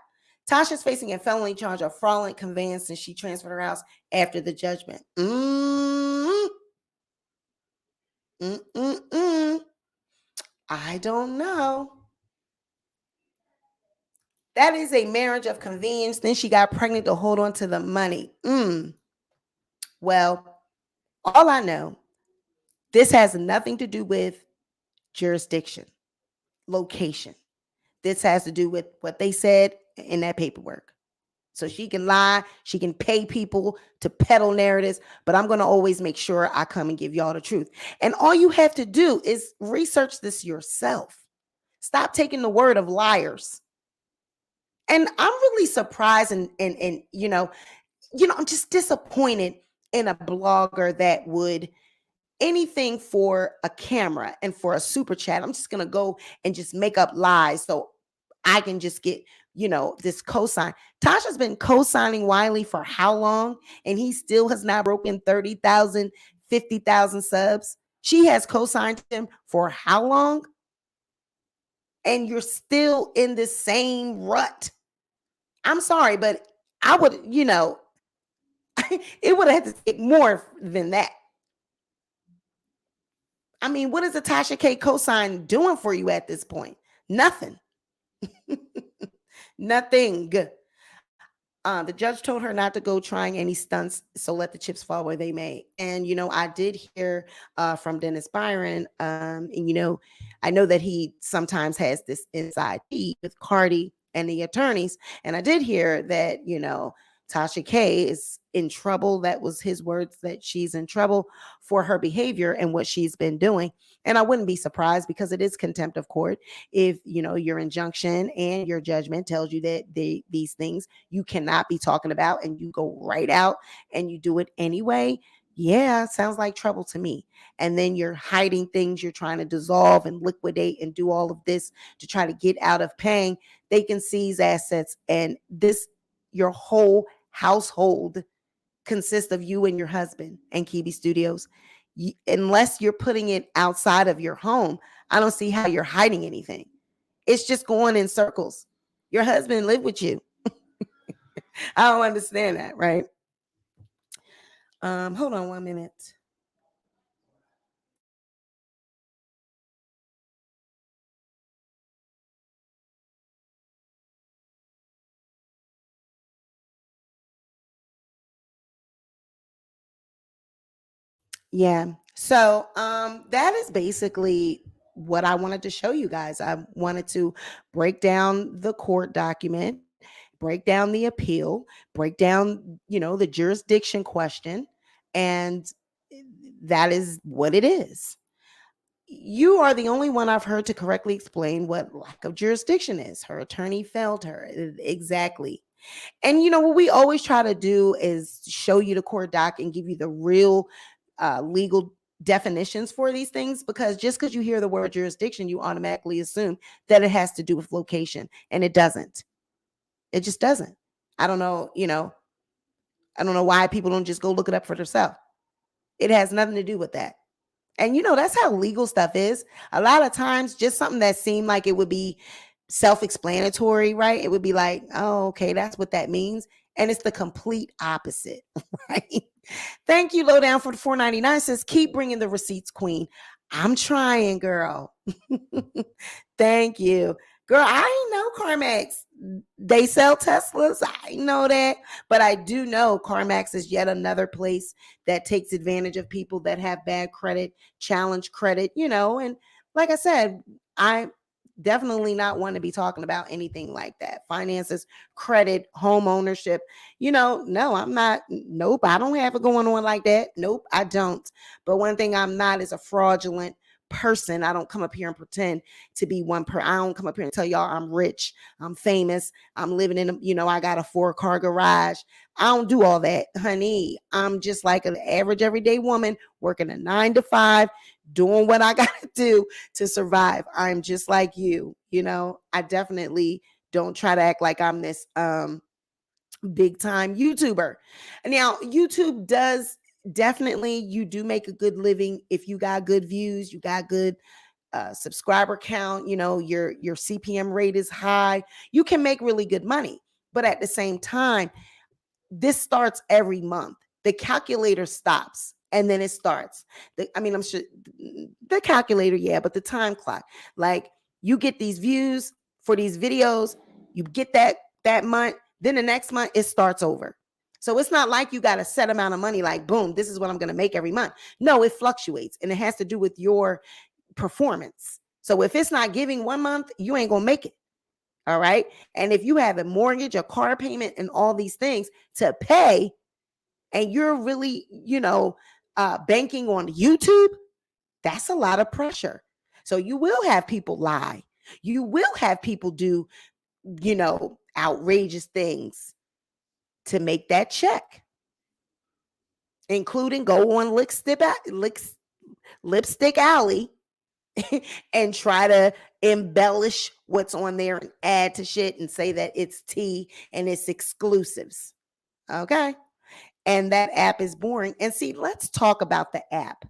Tasha's facing a felony charge of fraudulent conveyance since she transferred her house after the judgment. I don't know. That is a marriage of convenience. Then she got pregnant to hold on to the money. Well, all I know, this has nothing to do with jurisdiction, location. This has to do with what they said in that paperwork. So she can lie, she can pay people to peddle narratives, but I'm going to always make sure I come and give y'all the truth. And all you have to do is research this yourself. Stop taking the word of liars. And I'm really surprised and I'm just disappointed in a blogger that would anything for a camera and for a super chat. I'm just going to go and just make up lies so I can just get, this cosign. Tasha's been co-signing Wiley for how long? And he still has not broken 30,000, 50,000 subs. She has co-signed him for how long? And you're still in the same rut. I'm sorry, but I would, it would have to take more than that. I mean, what is a Tasha K cosign doing for you at this point? Nothing. Nothing. The judge told her not to go trying any stunts, so let the chips fall where they may. And I did hear from Dennis Byron, and I know that he sometimes has this inside feed with Cardi and the attorneys, and I did hear that Tasha K is in trouble. That was his words, that she's in trouble for her behavior and what she's been doing. And I wouldn't be surprised, because it is contempt of court. If your injunction and your judgment tells you that these things you cannot be talking about, and you go right out and you do it anyway, yeah, sounds like trouble to me. And then you're hiding things, you're trying to dissolve and liquidate and do all of this to try to get out of paying. They can seize assets, and your whole household consists of you and your husband and Kibi Studios. Unless you're putting it outside of your home, I don't see how you're hiding anything. It's just going in circles. Your husband lived with you. I don't understand that, right? Hold on 1 minute. Yeah. So that is basically what I wanted to show you guys. I wanted to break down the court document, break down the appeal, break down, the jurisdiction question, and that is what it is. You are the only one I've heard to correctly explain what lack of jurisdiction is. Her attorney failed her. Exactly. And what we always try to do is show you the court doc and give you the real legal definitions for these things, because just because you hear the word jurisdiction, you automatically assume that it has to do with location, and it doesn't. It just doesn't. I don't know, I don't know why people don't just go look it up for themselves. It has nothing to do with that. And that's how legal stuff is. A lot of times, just something that seemed like it would be self-explanatory, right? It would be like, oh, okay, that's what that means. And it's the complete opposite, right? Thank you, Lowdown, for the $4.99. Says, keep bringing the receipts, Queen. I'm trying, girl. Thank you. Girl, I know CarMax. They sell Teslas. I know that. But I do know CarMax is yet another place that takes advantage of people that have bad credit, challenge credit, and like I said, I definitely not want to be talking about anything like that. Finances, credit, home ownership. No, I'm not. Nope, I don't have it going on like that. Nope, I don't. But one thing I'm not is a fraudulent person. I don't come up here and pretend to be one I don't come up here and tell y'all I'm rich, I'm famous, I'm living in I got a 4-car garage. I don't do all that, honey. I'm just like an average everyday woman working a 9 to 5, doing what I got to do to survive. I'm just like you. I definitely don't try to act like I'm this big time YouTuber. Now, YouTube does definitely, you do make a good living if you got good views, you got good subscriber count, your CPM rate is high, you can make really good money. But at the same time, this starts every month. The calculator stops and then it starts. I'm sure the calculator, yeah, but the time clock. Like, you get these views for these videos, you get that month, then the next month it starts over. So it's not like you got a set amount of money, like, boom, this is what I'm going to make every month. No, it fluctuates, and it has to do with your performance. So if it's not giving 1 month, you ain't going to make it. All right. And if you have a mortgage, a car payment, and all these things to pay, and you're really, banking on YouTube, that's a lot of pressure. So you will have people lie. You will have people do, outrageous things to make that check, including go on Lipstick Alley, and try to embellish what's on there and add to shit and say that it's tea and it's exclusives. Okay. And that app is boring. And see, let's talk about the app.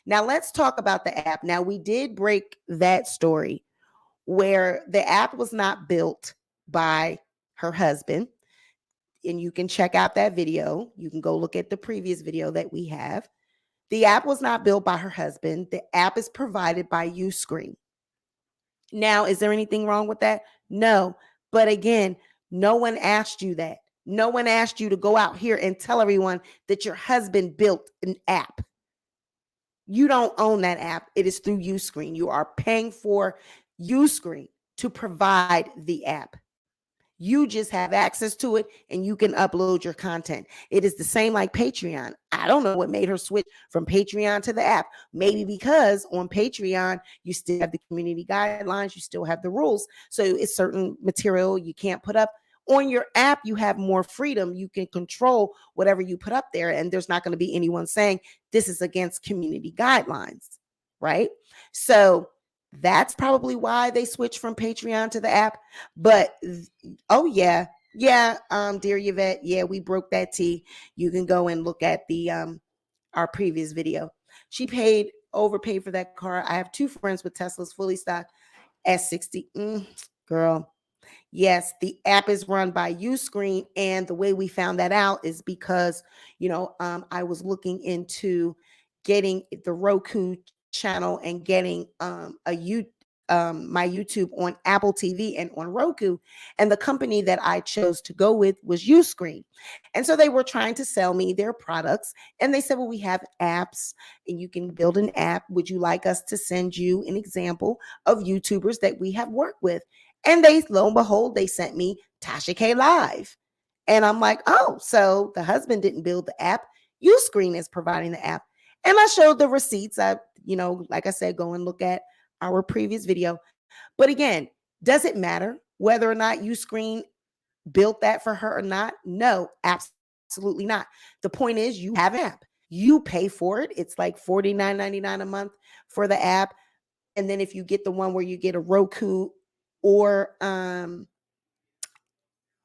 Now, let's talk about the app. Now, we did break that story where the app was not built by her husband. And you can check out that video. You can go look at the previous video that we have. The app was not built by her husband. The app is provided by Uscreen. Now, is there anything wrong with that? No. But again, no one asked you that. No one asked you to go out here and tell everyone that your husband built an app. You don't own that app. It is through Uscreen. You are paying for Uscreen to provide the app. You just have access to it and you can upload your content. It is the same like Patreon. I don't know what made her switch from Patreon to the app. Maybe because on Patreon, you still have the community guidelines, you still have the rules. So it's certain material you can't put up. On your app, you have more freedom. You can control whatever you put up there, and there's not going to be anyone saying this is against community guidelines, right? So that's probably why they switched from Patreon to the app. But oh yeah, dear Yvette, yeah, we broke that tea. You can go and look at the our previous video. She overpaid for that car. I have 2 friends with Teslas fully stocked at 60. Girl. Yes, the app is run by Uscreen, and the way we found that out is because, I was looking into getting the Roku channel and getting my YouTube on Apple TV and on Roku, and the company that I chose to go with was Uscreen. And so they were trying to sell me their products, and they said, well, we have apps and you can build an app. Would you like us to send you an example of YouTubers that we have worked with? And lo and behold, they sent me Tasha K Live. And I'm like, oh, so the husband didn't build the app. Uscreen is providing the app. And I showed the receipts. Like I said, go and look at our previous video. But again, does it matter whether or not Uscreen built that for her or not? No, absolutely not. The point is you have an app. You pay for it. It's like $49.99 a month for the app. And then if you get the one where you get a Roku or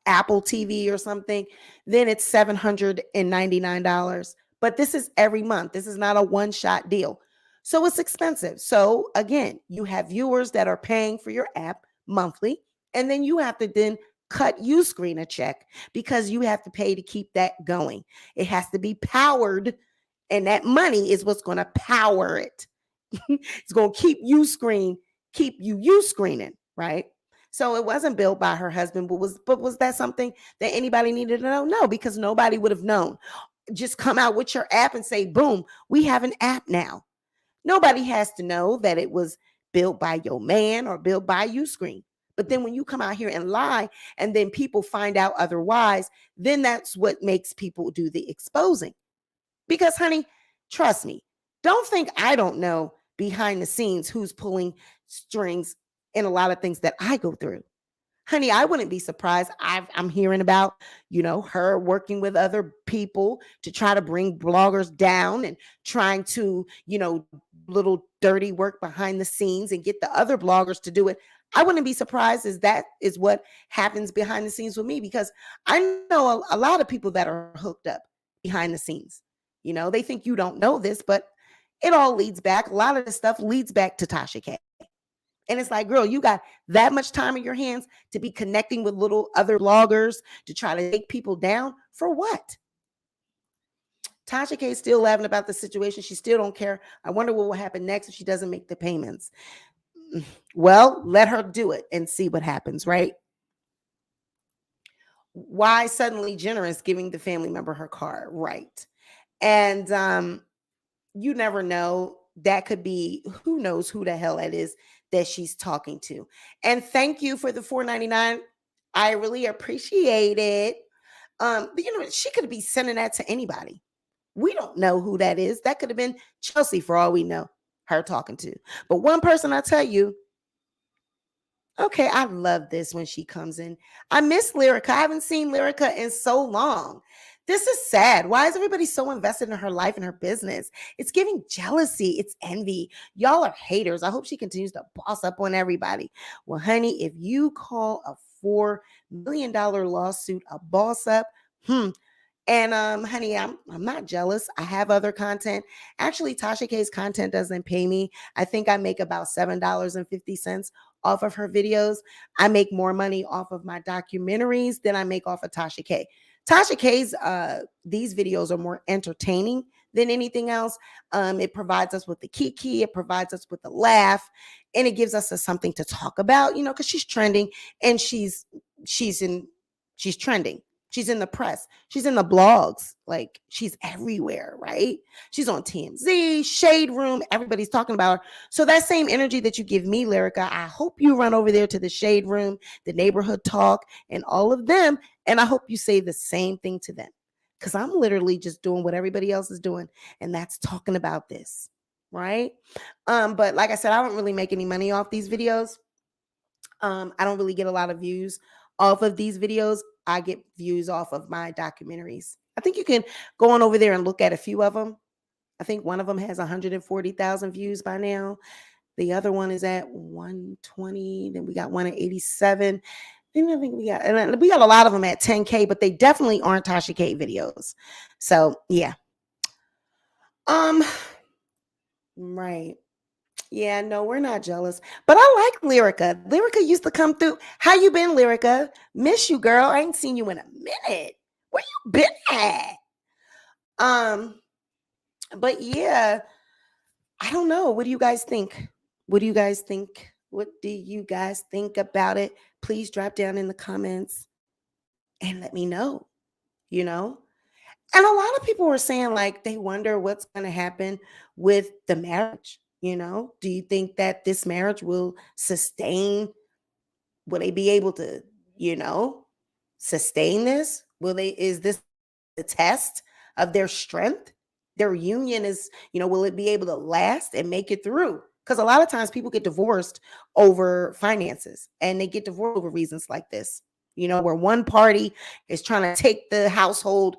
Apple TV or something, then it's $799. But this is every month. This is not a one-shot deal. So it's expensive. So again, you have viewers that are paying for your app monthly, and then you have to then cut Uscreen a check because you have to pay to keep that going. It has to be powered, and that money is what's going to power it. It's going to keep you Uscreening, right? So it wasn't built by her husband, but was that something that anybody needed to know? No, because nobody would have known. Just come out with your app and say, boom, we have an app now. Nobody has to know that it was built by your man or built by Uscreen. But then when you come out here and lie and then people find out otherwise, then that's what makes people do the exposing. Because, honey, trust me, don't think I don't know behind the scenes who's pulling strings in a lot of things that I go through. Honey, I wouldn't be surprised. I'm hearing about, her working with other people to try to bring bloggers down and trying to, little dirty work behind the scenes and get the other bloggers to do it. I wouldn't be surprised as that is what happens behind the scenes with me, because I know a lot of people that are hooked up behind the scenes. They think you don't know this, but it all leads back. A lot of this stuff leads back to Tasha K. And it's like, girl, you got that much time in your hands to be connecting with little other bloggers to try to take people down for what? Tasha K is still laughing about the situation. She still don't care. I wonder what will happen next if she doesn't make the payments. Well, let her do it and see what happens, right? Why suddenly generous giving the family member her car? Right. And you never know. That could be, who knows who the hell that is that she's talking to. And thank you for the $4.99. I really appreciate it. She could be sending that to anybody. We don't know who that is. That could have been Chelsea for all we know, her talking to. But one person, I tell you, okay, I love this when she comes in. I miss Lyrica. I haven't seen Lyrica in so long. This is sad. Why is everybody so invested in her life and her business? It's giving jealousy. It's envy. Y'all are haters. I hope she continues to boss up on everybody. Well, honey, if you call a $4 million lawsuit a boss up, and honey, I'm not jealous. I have other content. Actually, Tasha K's content doesn't pay me. I think I make about $7.50 off of her videos. I make more money off of my documentaries than I make off of Tasha K. Tasha K's these videos are more entertaining than anything else. It provides us with the kiki, it provides us with a laugh, and it gives us something to talk about, because she's trending and she's trending. She's in the press. She's in the blogs. Like, she's everywhere, right? She's on TMZ, Shade Room. Everybody's talking about her. So that same energy that you give me, Lyrica, I hope you run over there to the Shade Room, the Neighborhood Talk, and all of them. And I hope you say the same thing to them. Because I'm literally just doing what everybody else is doing. And that's talking about this, right? But like I said, I don't really make any money off these videos. I don't really get a lot of views off of these videos. I get views off of my documentaries. I think you can go on over there and look at a few of them. I think one of them has 140,000 views by now. The other one is at 120. Then we got one at 87. Then I think we got a lot of them at 10K, but they definitely aren't Tasha K videos. So yeah. Right. Yeah, no, we're not jealous. But I like Lyrica. Lyrica used to come through. How you been, Lyrica? Miss you, girl. I ain't seen you in a minute. Where you been at? But yeah, I don't know. What do you guys think? What do you guys think? What do you guys think about it? Please drop down in the comments and let me know, you know? And a lot of people were saying, like, they wonder what's going to happen with the marriage. Do you think that this marriage will sustain? Will they be able to, sustain this? Is this the test of their strength? Their union is, will it be able to last and make it through? Because a lot of times people get divorced over finances, and they get divorced over reasons like this, where one party is trying to take the household,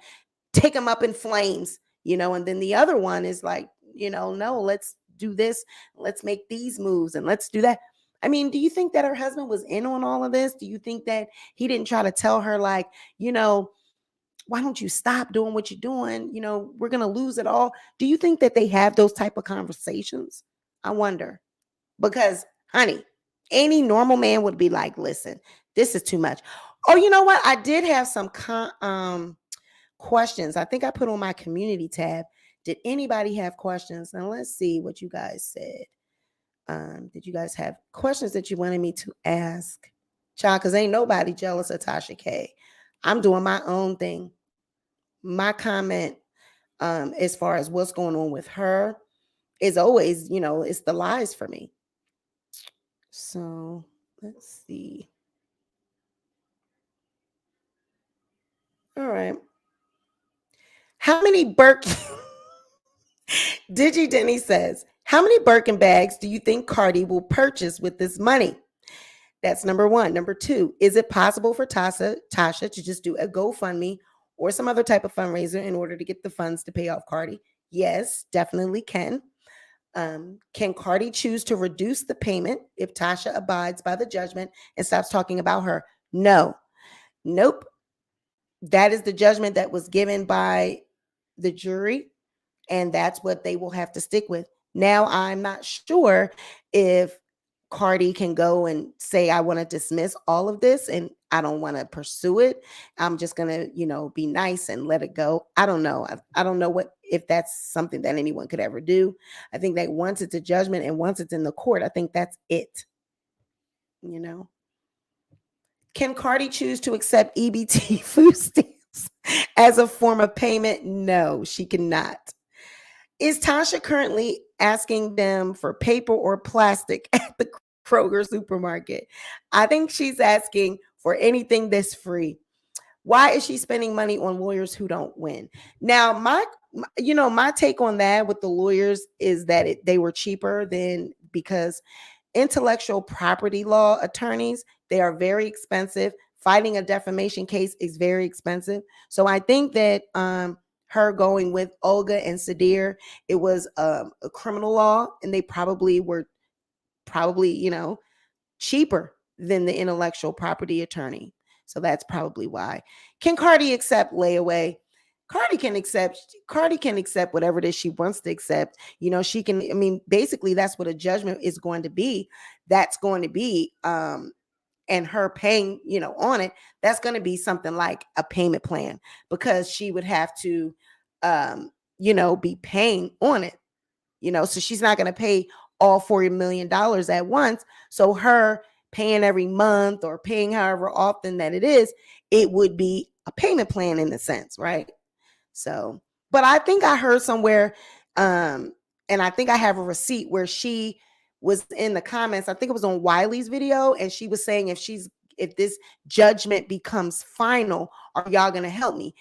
take them up in flames, and then the other one is like, no, let's do this, let's make these moves, and let's do that. I mean, do you think that her husband was in on all of this? Do you think that he didn't try to tell her, like, why don't you stop doing what you're doing? We're going to lose it all. Do you think that they have those type of conversations? I wonder. Because, honey, any normal man would be like, listen, this is too much. Oh, you know what? I did have some questions. I think I put on my community tab. Did anybody have questions? And let's see what you guys said. Did you guys have questions that you wanted me to ask? Child, because ain't nobody jealous of Tasha K. I'm doing my own thing. My comment, as far as what's going on with her, is always, it's the lies for me. So let's see. All right. How many Birkin? Digi Denny says, how many Birkin bags do you think Cardi will purchase with this money? That's number one. Number two, is it possible for Tasha to just do a GoFundMe or some other type of fundraiser in order to get the funds to pay off Cardi? Yes, definitely can. Can Cardi choose to reduce the payment if Tasha abides by the judgment and stops talking about her? No. Nope. That is the judgment that was given by the jury, and that's what they will have to stick with. Now, I'm not sure if Cardi can go and say, I want to dismiss all of this and I don't want to pursue it. I'm just going to, be nice and let it go. I don't know. I don't know if that's something that anyone could ever do. I think that once it's a judgment and once it's in the court, I think that's it. Can Cardi choose to accept EBT food stamps as a form of payment? No, she cannot. Is Tasha currently asking them for paper or plastic at the Kroger supermarket? I think she's asking for anything that's free. Why is she spending money on lawyers who don't win? Now, my take on that with the lawyers is that they were cheaper because intellectual property law attorneys, they are very expensive. Fighting a defamation case is very expensive. So I think that her going with Olga and Sadir, it was a criminal law, and they probably were cheaper than the intellectual property attorney. So that's probably why. Can Cardi accept layaway? Cardi can accept whatever it is she wants to accept. She can, basically that's what a judgment is going to be. That's going to be and her paying, on it, that's going to be something like a payment plan, because she would have to be paying on it. So she's not going to pay all $40 million at once. So her paying every month or paying however often that it would be a payment plan in a sense, right? So, but I think I heard somewhere, and I think I have a receipt where she was in the comments. I think it was on Wiley's video, and she was saying if this judgment becomes final, are y'all going to help me?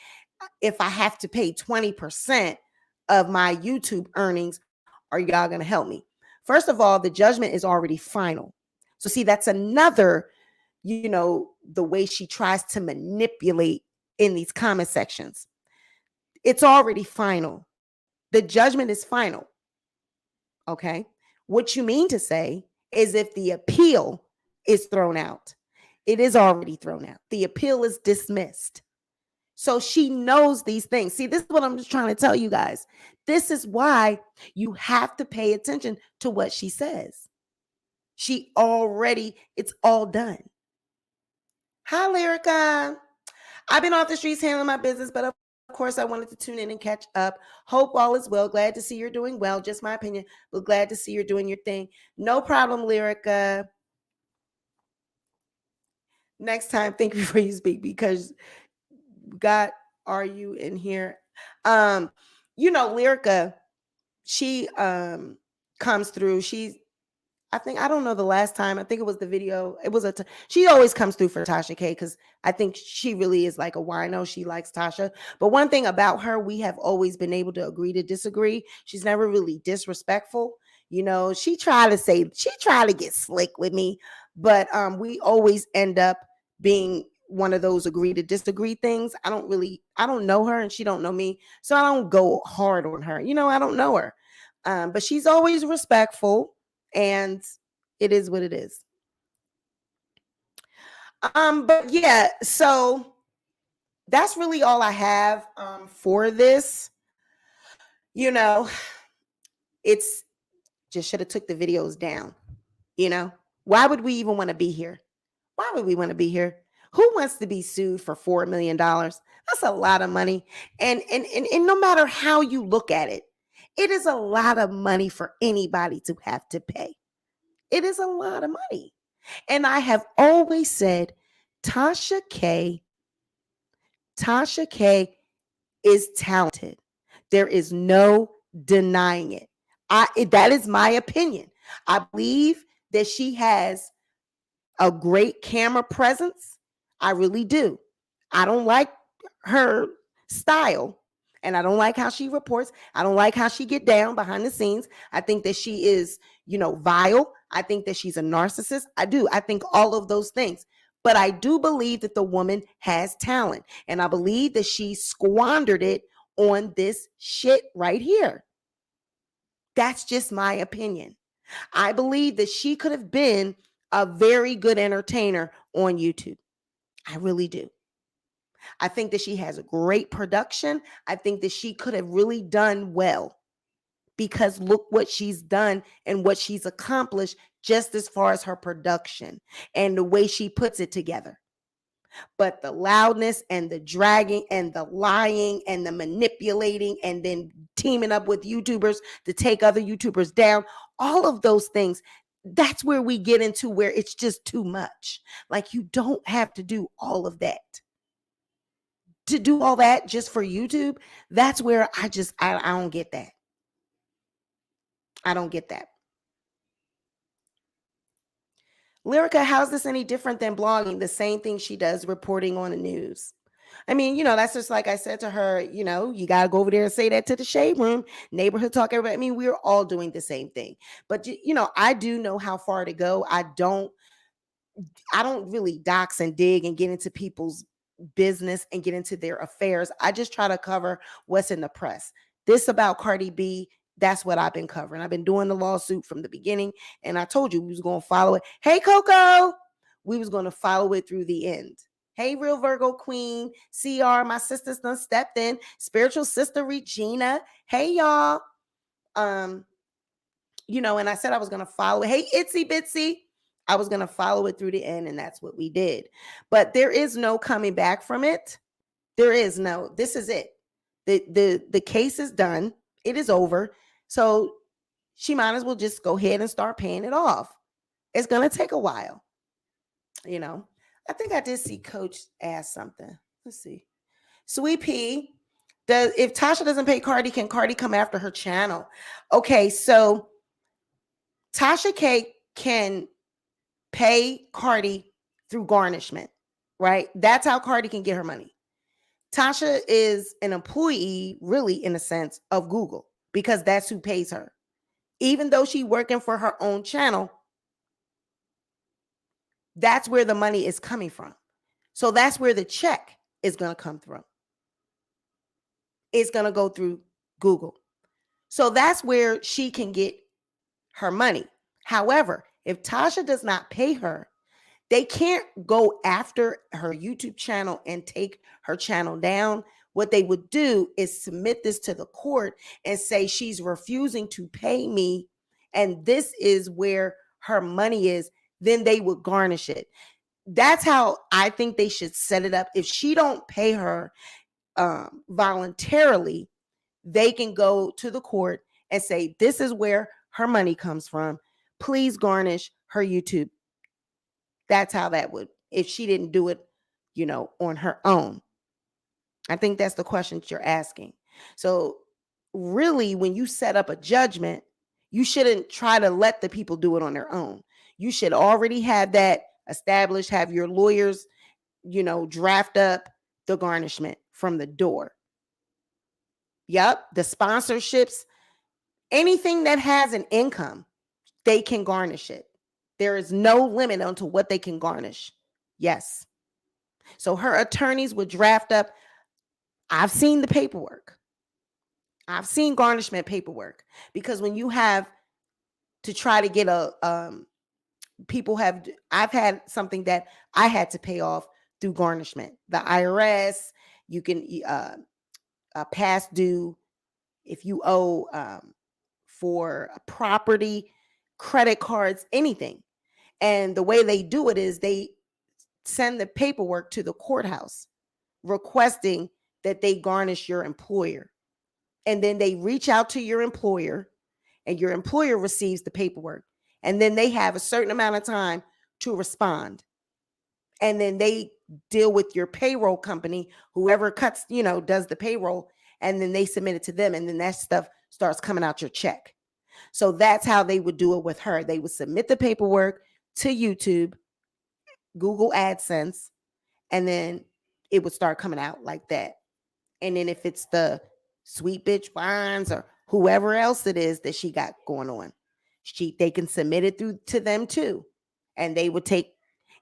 If I have to pay 20% of my YouTube earnings, are y'all going to help me? First of all, the judgment is already final. So see, that's another, the way she tries to manipulate in these comment sections. It's already final. The judgment is final. Okay. What you mean to say is if the appeal is thrown out, it is already thrown out. The appeal is dismissed. So she knows these things. See, this is what I'm just trying to tell you guys. This is why you have to pay attention to what she says. It's all done. Hi, Lyrica. I've been off the streets handling my business, but of course I wanted to tune in and catch up. Hope all is well. Glad to see you're doing well. Just my opinion, but glad to see you're doing your thing. No problem, Lyrica. Next time, think before you speak, because God, are you in here? Lyrica, she comes through. I don't know the last time. I think it was the video. She always comes through for Tasha K, because I think she really is like a wino. She likes Tasha. But one thing about her, we have always been able to agree to disagree. She's never really disrespectful. She tried to get slick with me, but we always end up being one of those agree to disagree things. I don't know her, and she don't know me. So I don't go hard on her. I don't know her. But she's always respectful. And it is what it is. But yeah, so that's really all I have for this. It's just should have took the videos down. Why would we even want to be here? Why would we want to be here? Who wants to be sued for $4 million? That's a lot of money. And no matter how you look at it, it is a lot of money for anybody to have to pay. It is a lot of money. And I have always said Tasha K is talented. There is no denying it. That is my opinion. I believe that she has a great camera presence. I really do. I don't like her style, and I don't like how she reports. I don't like how she get down behind the scenes. I think that she is, vile. I think that she's a narcissist. I do. I think all of those things. But I do believe that the woman has talent, and I believe that she squandered it on this shit right here. That's just my opinion. I believe that she could have been a very good entertainer on YouTube. I really do. I think that she has a great production. I think that she could have really done well, because look what she's done and what she's accomplished just as far as her production and the way she puts it together. But the loudness and the dragging and the lying and the manipulating and then teaming up with YouTubers to take other YouTubers down, all of those things, that's where we get into where it's just too much. Like, you don't have to do all of that. To do all that just for YouTube, that's where I don't get that. I don't get that. Lyrica, how's this any different than blogging? The same thing she does, reporting on the news. I mean, that's just like I said to her, you got to go over there and say that to the shade room, neighborhood talk, everybody. I mean, we're all doing the same thing. But, I do know how far to go. I don't I don't really dox and dig and get into people's business and get into their affairs. I just try to cover what's in the press. This about Cardi B, that's what I've been covering. I've been doing the lawsuit from the beginning, and I told you we was going to follow it. Hey, Coco, we was going to follow it through the end. Hey, Real Virgo Queen, CR, my sister's done stepped in. Spiritual sister Regina. Hey, y'all. And I said I was going to follow it. Hey, Itsy Bitsy. I was going to follow it through the end, and that's what we did. But there is no coming back from it. There is no, this is it. The case is done. It is over. So she might as well just go ahead and start paying it off. It's going to take a while. I think I did see Coach ask something. Let's see. Sweet P, if Tasha doesn't pay Cardi, can Cardi come after her channel? Okay, so Tasha K can pay Cardi through garnishment, right? That's how Cardi can get her money. Tasha is an employee, really, in a sense, of Google, because that's who pays her. Even though she's working for her own channel, that's where the money is coming from. So that's where the check is going to come from. It's going to go through Google. So that's where she can get her money. However, if Tasha does not pay her, they can't go after her YouTube channel and take her channel down. What they would do is submit this to the court and say she's refusing to pay me, and this is where her money is. Then they would garnish it. That's how I think they should set it up. If she don't pay her voluntarily, they can go to the court and say, this is where her money comes from. Please garnish her YouTube. That's how that would, if she didn't do it, on her own. I think that's the question you're asking. So really, when you set up a judgment, you shouldn't try to let the people do it on their own. You should already have that established, have your lawyers, draft up the garnishment from the door. Yep, the sponsorships, anything that has an income, they can garnish it. There is no limit onto what they can garnish. Yes. So her attorneys would draft up. I've seen the paperwork. I've seen garnishment paperwork, because when you have to try to get I've had something that I had to pay off through garnishment. The IRS, you can past due if you owe for a property, credit cards, anything. And the way they do it is they send the paperwork to the courthouse requesting that they garnish your employer. And then they reach out to your employer, and your employer receives the paperwork. And then they have a certain amount of time to respond. And then they deal with your payroll company, whoever does the payroll, and then they submit it to them. And then that stuff starts coming out your check. So that's how they would do it with her. They would submit the paperwork to YouTube, Google AdSense, and then it would start coming out like that. And then if it's the Sweet Bitch Wines or whoever else it is that she got going on, they can submit it through to them too. And they would take,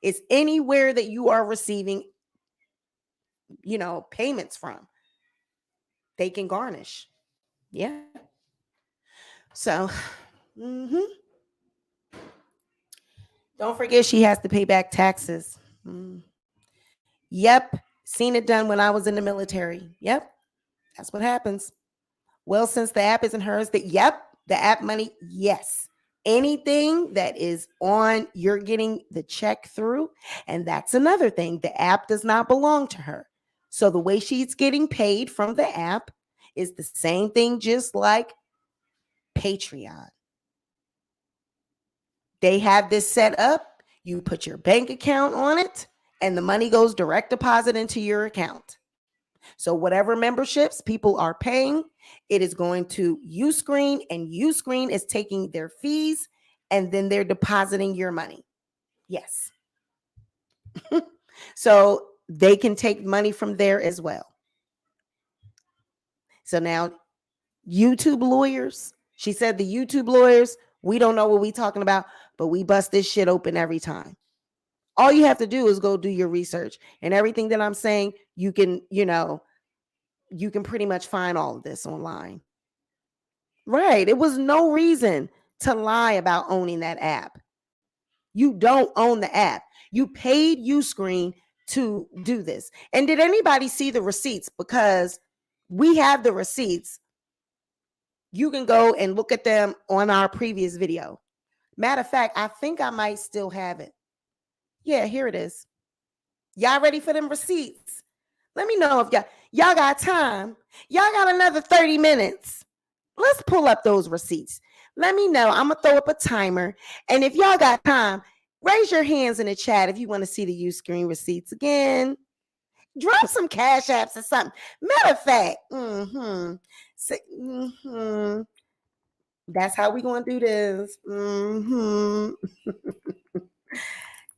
it's anywhere that you are receiving, payments from, they can garnish. Yeah. So, don't forget she has to pay back taxes. Yep. Seen it done when I was in the military. Yep. That's what happens. Well, since the app isn't hers, the app money, yes. Anything that is on, you're getting the check through. And that's another thing. The app does not belong to her. So the way she's getting paid from the app is the same thing, just like Patreon. They have this set up. You put your bank account on it, and the money goes direct deposit into your account. So whatever memberships people are paying, it is going to Uscreen, and Uscreen is taking their fees, and then they're depositing your money. Yes. So they can take money from there as well. So now YouTube lawyers, she said the YouTube lawyers, we don't know what we talking about, but we bust this shit open every time. All you have to do is go do your research, and everything that I'm saying, you can, you can pretty much find all of this online. Right. It was no reason to lie about owning that app. You don't own the app. You paid Uscreen to do this. And did anybody see the receipts? Because we have the receipts. You can go and look at them on our previous video. Matter of fact, I think I might still have it. Yeah, here it is. Y'all ready for them receipts? Let me know if y'all got time. Y'all got another 30 minutes. Let's pull up those receipts. Let me know. I'm going to throw up a timer. And if y'all got time, raise your hands in the chat if you want to see the Uscreen receipts again. Drop some cash apps or something. Matter of fact, that's how we going to do this.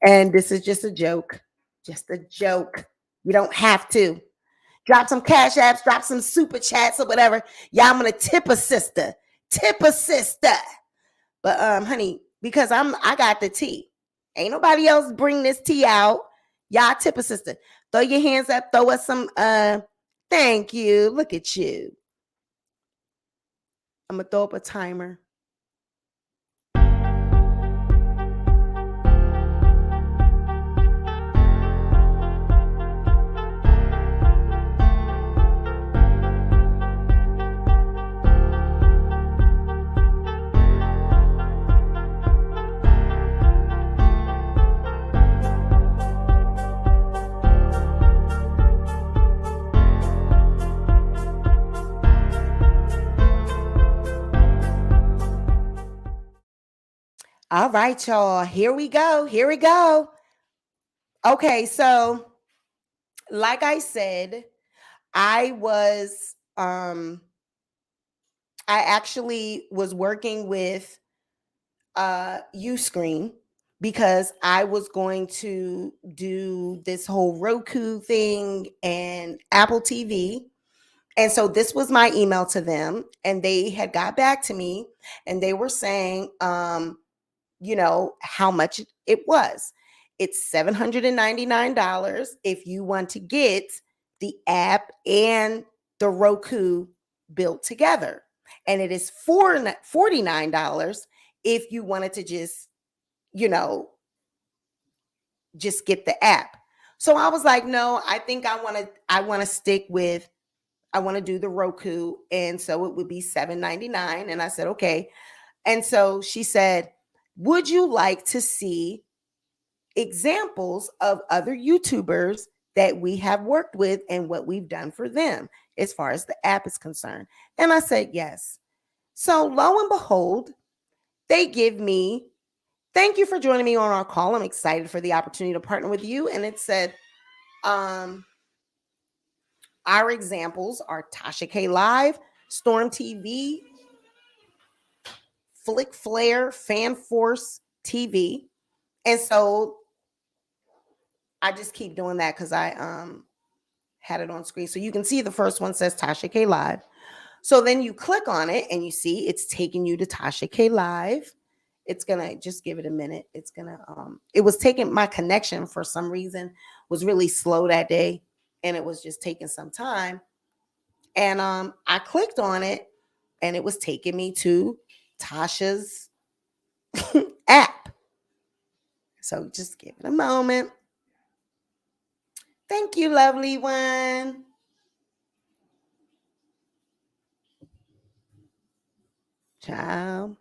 And this is just a joke. Just a joke. You don't have to. Drop some cash apps, drop some super chats or whatever. Y'all, I'm gonna tip a sister. Tip a sister. But honey, because I got the tea. Ain't nobody else bring this tea out. Y'all tip a sister. Throw your hands up, throw us some thank you. Look at you. I'm gonna throw up a timer. All right, y'all. Here we go. Here we go. Okay, so like I said, I actually was working with Uscreen because I was going to do this whole Roku thing and Apple TV. And so this was my email to them, and they had got back to me, and they were saying, how much it was. It's $799 if you want to get the app and the Roku built together. And it is $49 if you wanted to just get the app. So I was like, no, I think I want to stick with, I want to do the Roku. And so it would be $799. And I said, okay. And so she said, would you like to see examples of other YouTubers that we have worked with and what we've done for them as far as the app is concerned? And I said, yes. So lo and behold, they give me, thank you for joining me on our call. I'm excited for the opportunity to partner with you. And it said, our examples are Tasha K Live, Storm TV, Flick Flare, Fan Force TV. And so I just keep doing that because I had it on screen. So you can see the first one says Tasha K Live. So then you click on it and you see it's taking you to Tasha K Live. It's gonna just give it a minute. It's gonna it was taking, my connection for some reason was really slow that day, and it was just taking some time. And I clicked on it and it was taking me to Tasha's app. So just give it a moment. Thank you, lovely one. Child.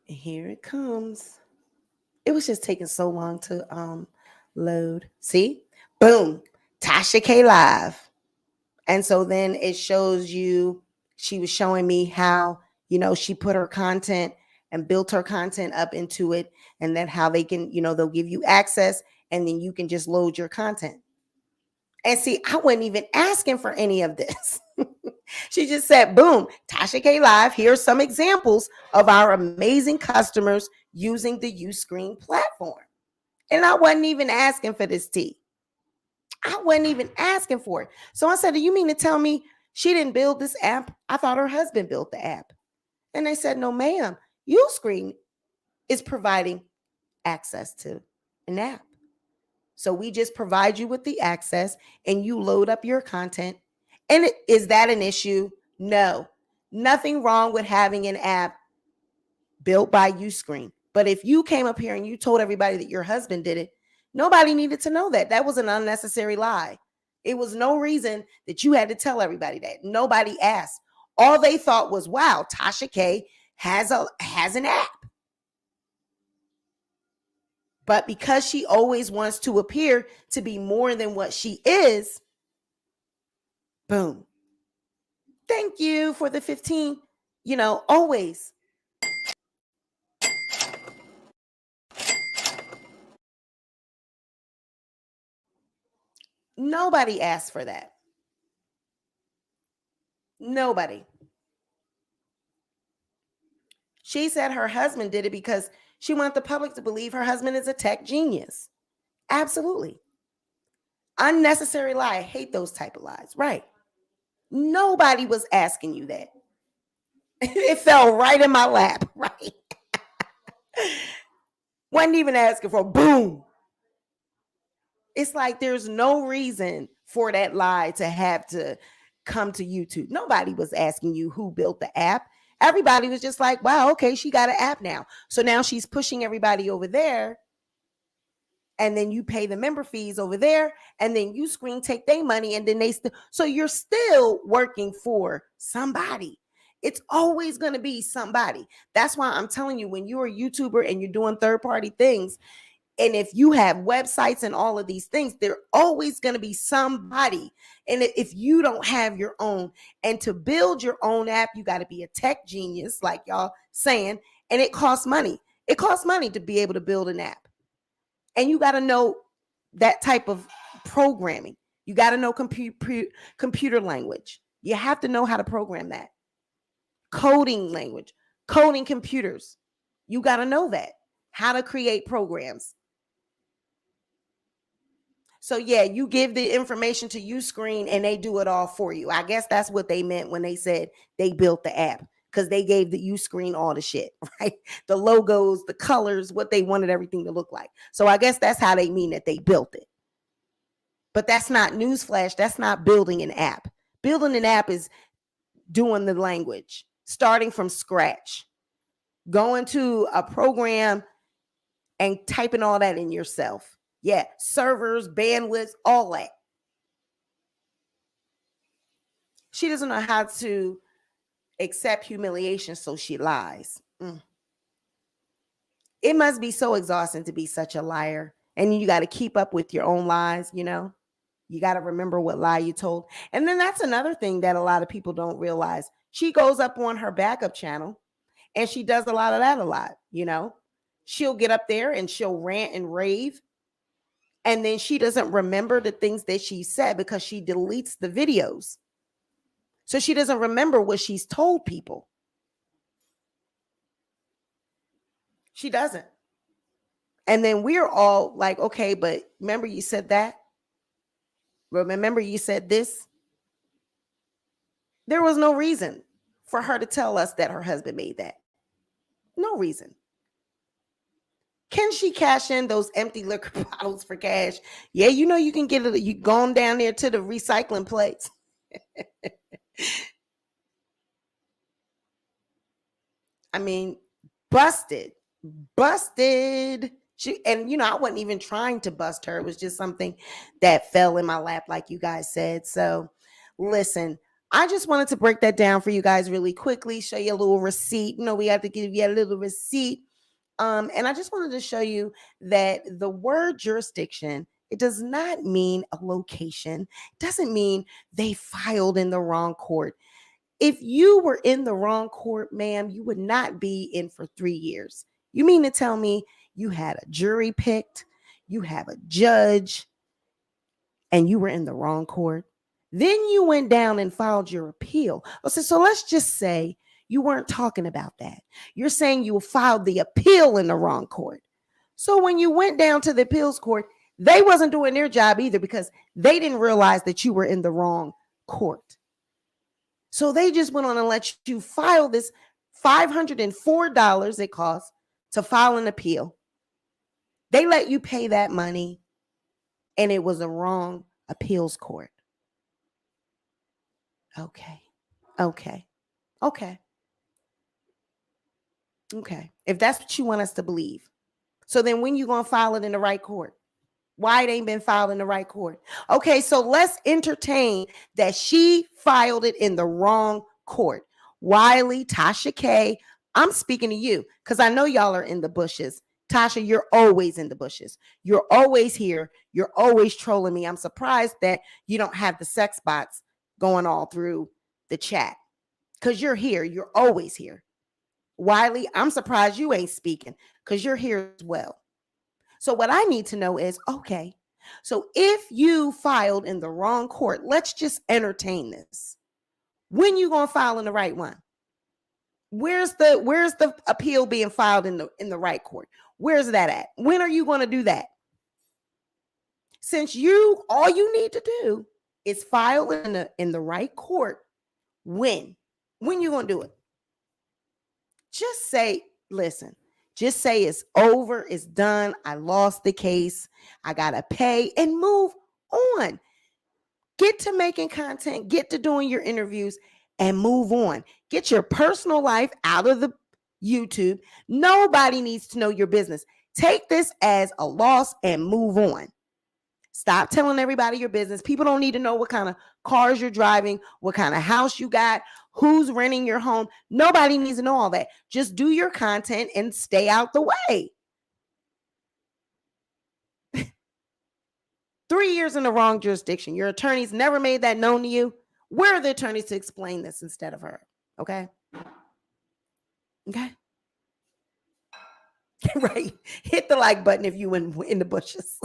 Here it comes. It was just taking so long to load. See? Boom. Tasha K Live. And so then it shows you, she was showing me how, she put her content and built her content up into it, and then how they can, they'll give you access and then you can just load your content. And see, I wasn't even asking for any of this. She just said, boom, Tasha K Live, here's some examples of our amazing customers using the Uscreen platform. And I wasn't even asking for this tea. I wasn't even asking for it. So I said, do you mean to tell me she didn't build this app? I thought her husband built the app. And they said, no, ma'am. Uscreen is providing access to an app. So we just provide you with the access and you load up your content. And is that an issue? No. Nothing wrong with having an app built by Uscreen. But if you came up here and you told everybody that your husband did it, nobody needed to know that. That was an unnecessary lie. It was no reason that you had to tell everybody that. Nobody asked. All they thought was, wow, Tasha K has an app. But because she always wants to appear to be more than what she is, boom. Thank you for the 15, always. Nobody asked for that. Nobody. She said her husband did it because she wanted the public to believe her husband is a tech genius. Absolutely. Unnecessary lie. I hate those type of lies. Right. Nobody was asking you that. It fell right in my lap. Right. Wasn't even asking for boom. It's like there's no reason for that lie to have to come to YouTube. Nobody was asking you who built the app. Everybody was just like, wow, okay, she got an app now. So now she's pushing everybody over there. And then you pay the member fees over there. And then Uscreen take their money. And then so you're still working for somebody. It's always going to be somebody. That's why I'm telling you, when you're a YouTuber and you're doing third-party things, and if you have websites and all of these things, they're always going to be somebody. And if you don't have your own, and to build your own app, you got to be a tech genius, like y'all saying, and it costs money. It costs money to be able to build an app. And you got to know that type of programming. You got to know computer language. You have to know how to program that. Coding language, coding computers. You got to know that. How to create programs. So yeah, you give the information to Uscreen and they do it all for you. I guess that's what they meant when they said they built the app, because they gave the Uscreen all the shit, right? The logos, the colors, what they wanted everything to look like. So I guess that's how they mean that they built it. But that's not newsflash. That's not building an app. Building an app is doing the language, starting from scratch, going to a program and typing all that in yourself. Yeah, servers, bandwidth, all that. She doesn't know how to accept humiliation, so she lies. It must be so exhausting to be such a liar. And you got to keep up with your own lies, You got to remember what lie you told. And then that's another thing that a lot of people don't realize. She goes up on her backup channel and she does a lot of that a lot, She'll get up there and she'll rant and rave. And then she doesn't remember the things that she said because she deletes the videos. So she doesn't remember what she's told people. She doesn't. And then we're all like, okay, but remember you said that? Remember you said this? There was no reason for her to tell us that her husband made that. No reason. Can she cash in those empty liquor bottles for cash? Yeah, you can get it. You going down there to the recycling place. I mean, busted. I wasn't even trying to bust her. It was just something that fell in my lap, like you guys said. So listen, I just wanted to break that down for you guys really quickly, show you a little receipt. We have to give you a little receipt. And I just wanted to show you that the word jurisdiction, it does not mean a location. It doesn't mean they filed in the wrong court. If you were in the wrong court, ma'am, you would not be in for 3 years. You mean to tell me you had a jury picked, you have a judge, and you were in the wrong court? Then you went down and filed your appeal. So let's just say you weren't talking about that. You're saying you filed the appeal in the wrong court. So when you went down to the appeals court, they wasn't doing their job either because they didn't realize that you were in the wrong court. So they just went on and let you file this $504 it costs to file an appeal. They let you pay that money and it was a wrong appeals court. Okay. Okay. Okay. Okay. If that's what you want us to believe. So then when you going to file it in the right court? Why it ain't been filed in the right court? Okay, so let's entertain that she filed it in the wrong court. Wiley, Tasha K, I'm speaking to you because I know y'all are in the bushes. Tasha, you're always in the bushes. You're always here. You're always trolling me. I'm surprised that you don't have the sex bots going all through the chat because you're here. You're always here. Wiley, I'm surprised you ain't speaking because you're here as well. So what I need to know is, okay, so if you filed in the wrong court, let's just entertain this. When you going to file in the right one? Where's the appeal being filed in the right court? Where's that at? When are you going to do that? Since all you need to do is file in the right court, when you going to do it? Just say, listen, just say it's over, it's done, I lost the case, I got to pay, and move on. Get to making content, get to doing your interviews, and move on. Get your personal life out of the YouTube. Nobody needs to know your business. Take this as a loss and move on. Stop telling everybody your business. People don't need to know what kind of cars you're driving, what kind of house you got, who's renting your home. Nobody needs to know all that. Just do your content and stay out the way. 3 years in the wrong jurisdiction. Your attorneys never made that known to you. Where are the attorneys to explain this instead of her? Okay. Okay. Right. Hit the like button if you in the bushes.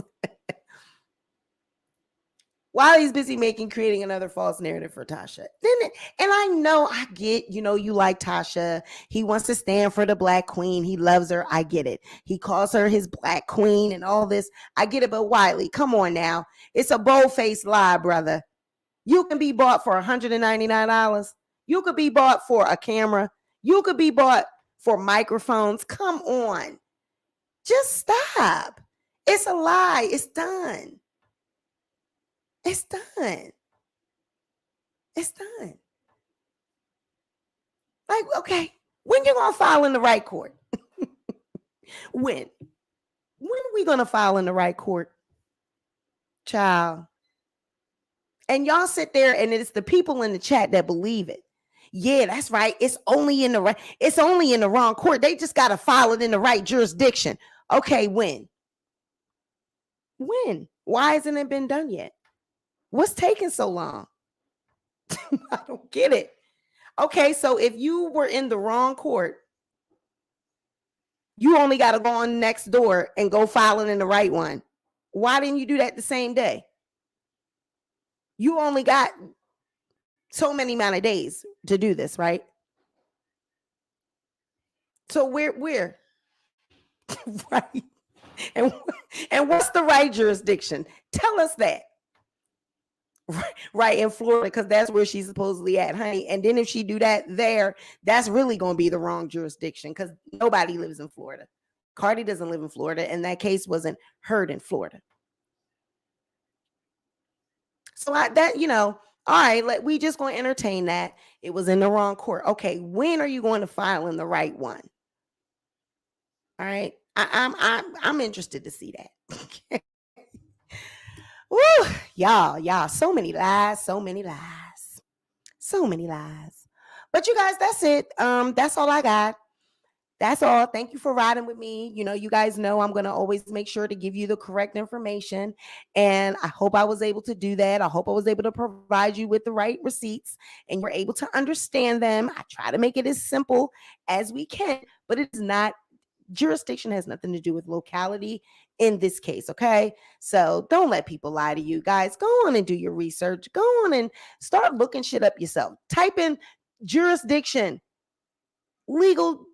While he's busy creating another false narrative for Tasha. And I know, I get, you like Tasha. He wants to stand for the Black queen. He loves her. I get it. He calls her his Black queen and all this. I get it. But Wiley, come on now. It's a bold-faced lie, brother. You can be bought for $199. You could be bought for a camera. You could be bought for microphones. Come on. Just stop. It's a lie. It's done. It's done. It's done. Like, okay, when you gonna file in the right court? When are we gonna file in the right court? Child. And y'all sit there and it's the people in the chat that believe it. Yeah, that's right. It's only in the wrong court. They just gotta file it in the right jurisdiction. Okay, when? When? Why hasn't it been done yet? What's taking so long? I don't get it. Okay, so if you were in the wrong court, you only got to go on next door and go file it in the right one. Why didn't you do that the same day? You only got so many amount of days to do this, right? So where? Right. And what's the right jurisdiction? Tell us that. Right, in Florida, because that's where she's supposedly at, honey. And then if she do that there, that's really going to be the wrong jurisdiction because nobody lives in Florida. Cardi doesn't live in Florida, and that case wasn't heard in Florida. So all right, we just going to entertain that. It was in the wrong court. Okay, when are you going to file in the right one? All right, I'm interested to see that. Woo, y'all, so many lies. But you guys, that's it. That's all I got. That's all. Thank you for riding with me. You guys know I'm going to always make sure to give you the correct information. And I hope I was able to do that. I hope I was able to provide you with the right receipts and you're able to understand them. I try to make it as simple as we can, but it is not. Jurisdiction has nothing to do with locality in this case, okay? So don't let people lie to you, guys. Go on and do your research. Go on and start looking shit up yourself. Type in jurisdiction, legal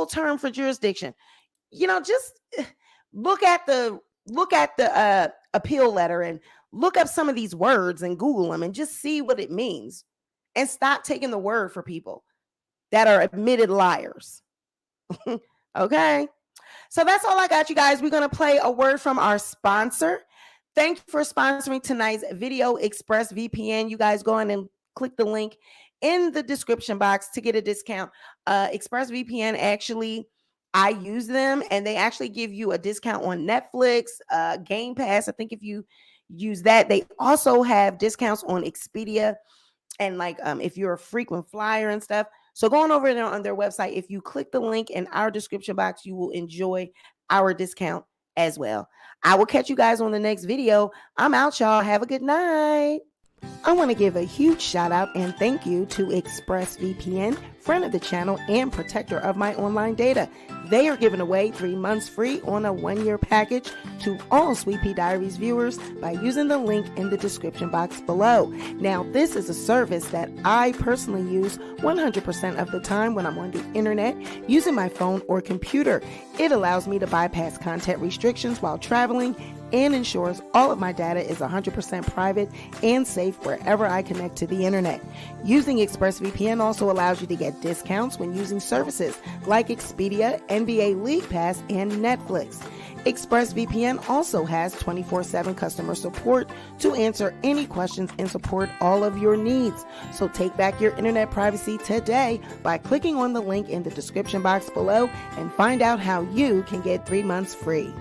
term for jurisdiction. Just look at the appeal letter and look up some of these words and Google them and just see what it means. And stop taking the word for people that are admitted liars. Okay. So that's all I got, you guys. We're going to play a word from our sponsor. Thank you for sponsoring tonight's video, ExpressVPN. You guys go in and click the link in the description box to get a discount. ExpressVPN, actually, I use them and they actually give you a discount on Netflix, Game Pass. I think if you use that, they also have discounts on Expedia and like if you're a frequent flyer and stuff. So going over there on their website, if you click the link in our description box, you will enjoy our discount as well. I will catch you guys on the next video. I'm out, y'all. Have a good night. I want to give a huge shout out and thank you to ExpressVPN, friend of the channel and protector of my online data. They are giving away 3 months free on a 1-year package to all Sweet Pea Diaries viewers by using the link in the description box below. Now, this is a service that I personally use 100% of the time when I'm on the internet using my phone or computer. It allows me to bypass content restrictions while traveling and ensures all of my data is 100% private and safe wherever I connect to the internet. Using ExpressVPN also allows you to get discounts when using services like Expedia, NBA League Pass, and Netflix. ExpressVPN also has 24/7 customer support to answer any questions and support all of your needs. So take back your internet privacy today by clicking on the link in the description box below and find out how you can get 3 months free.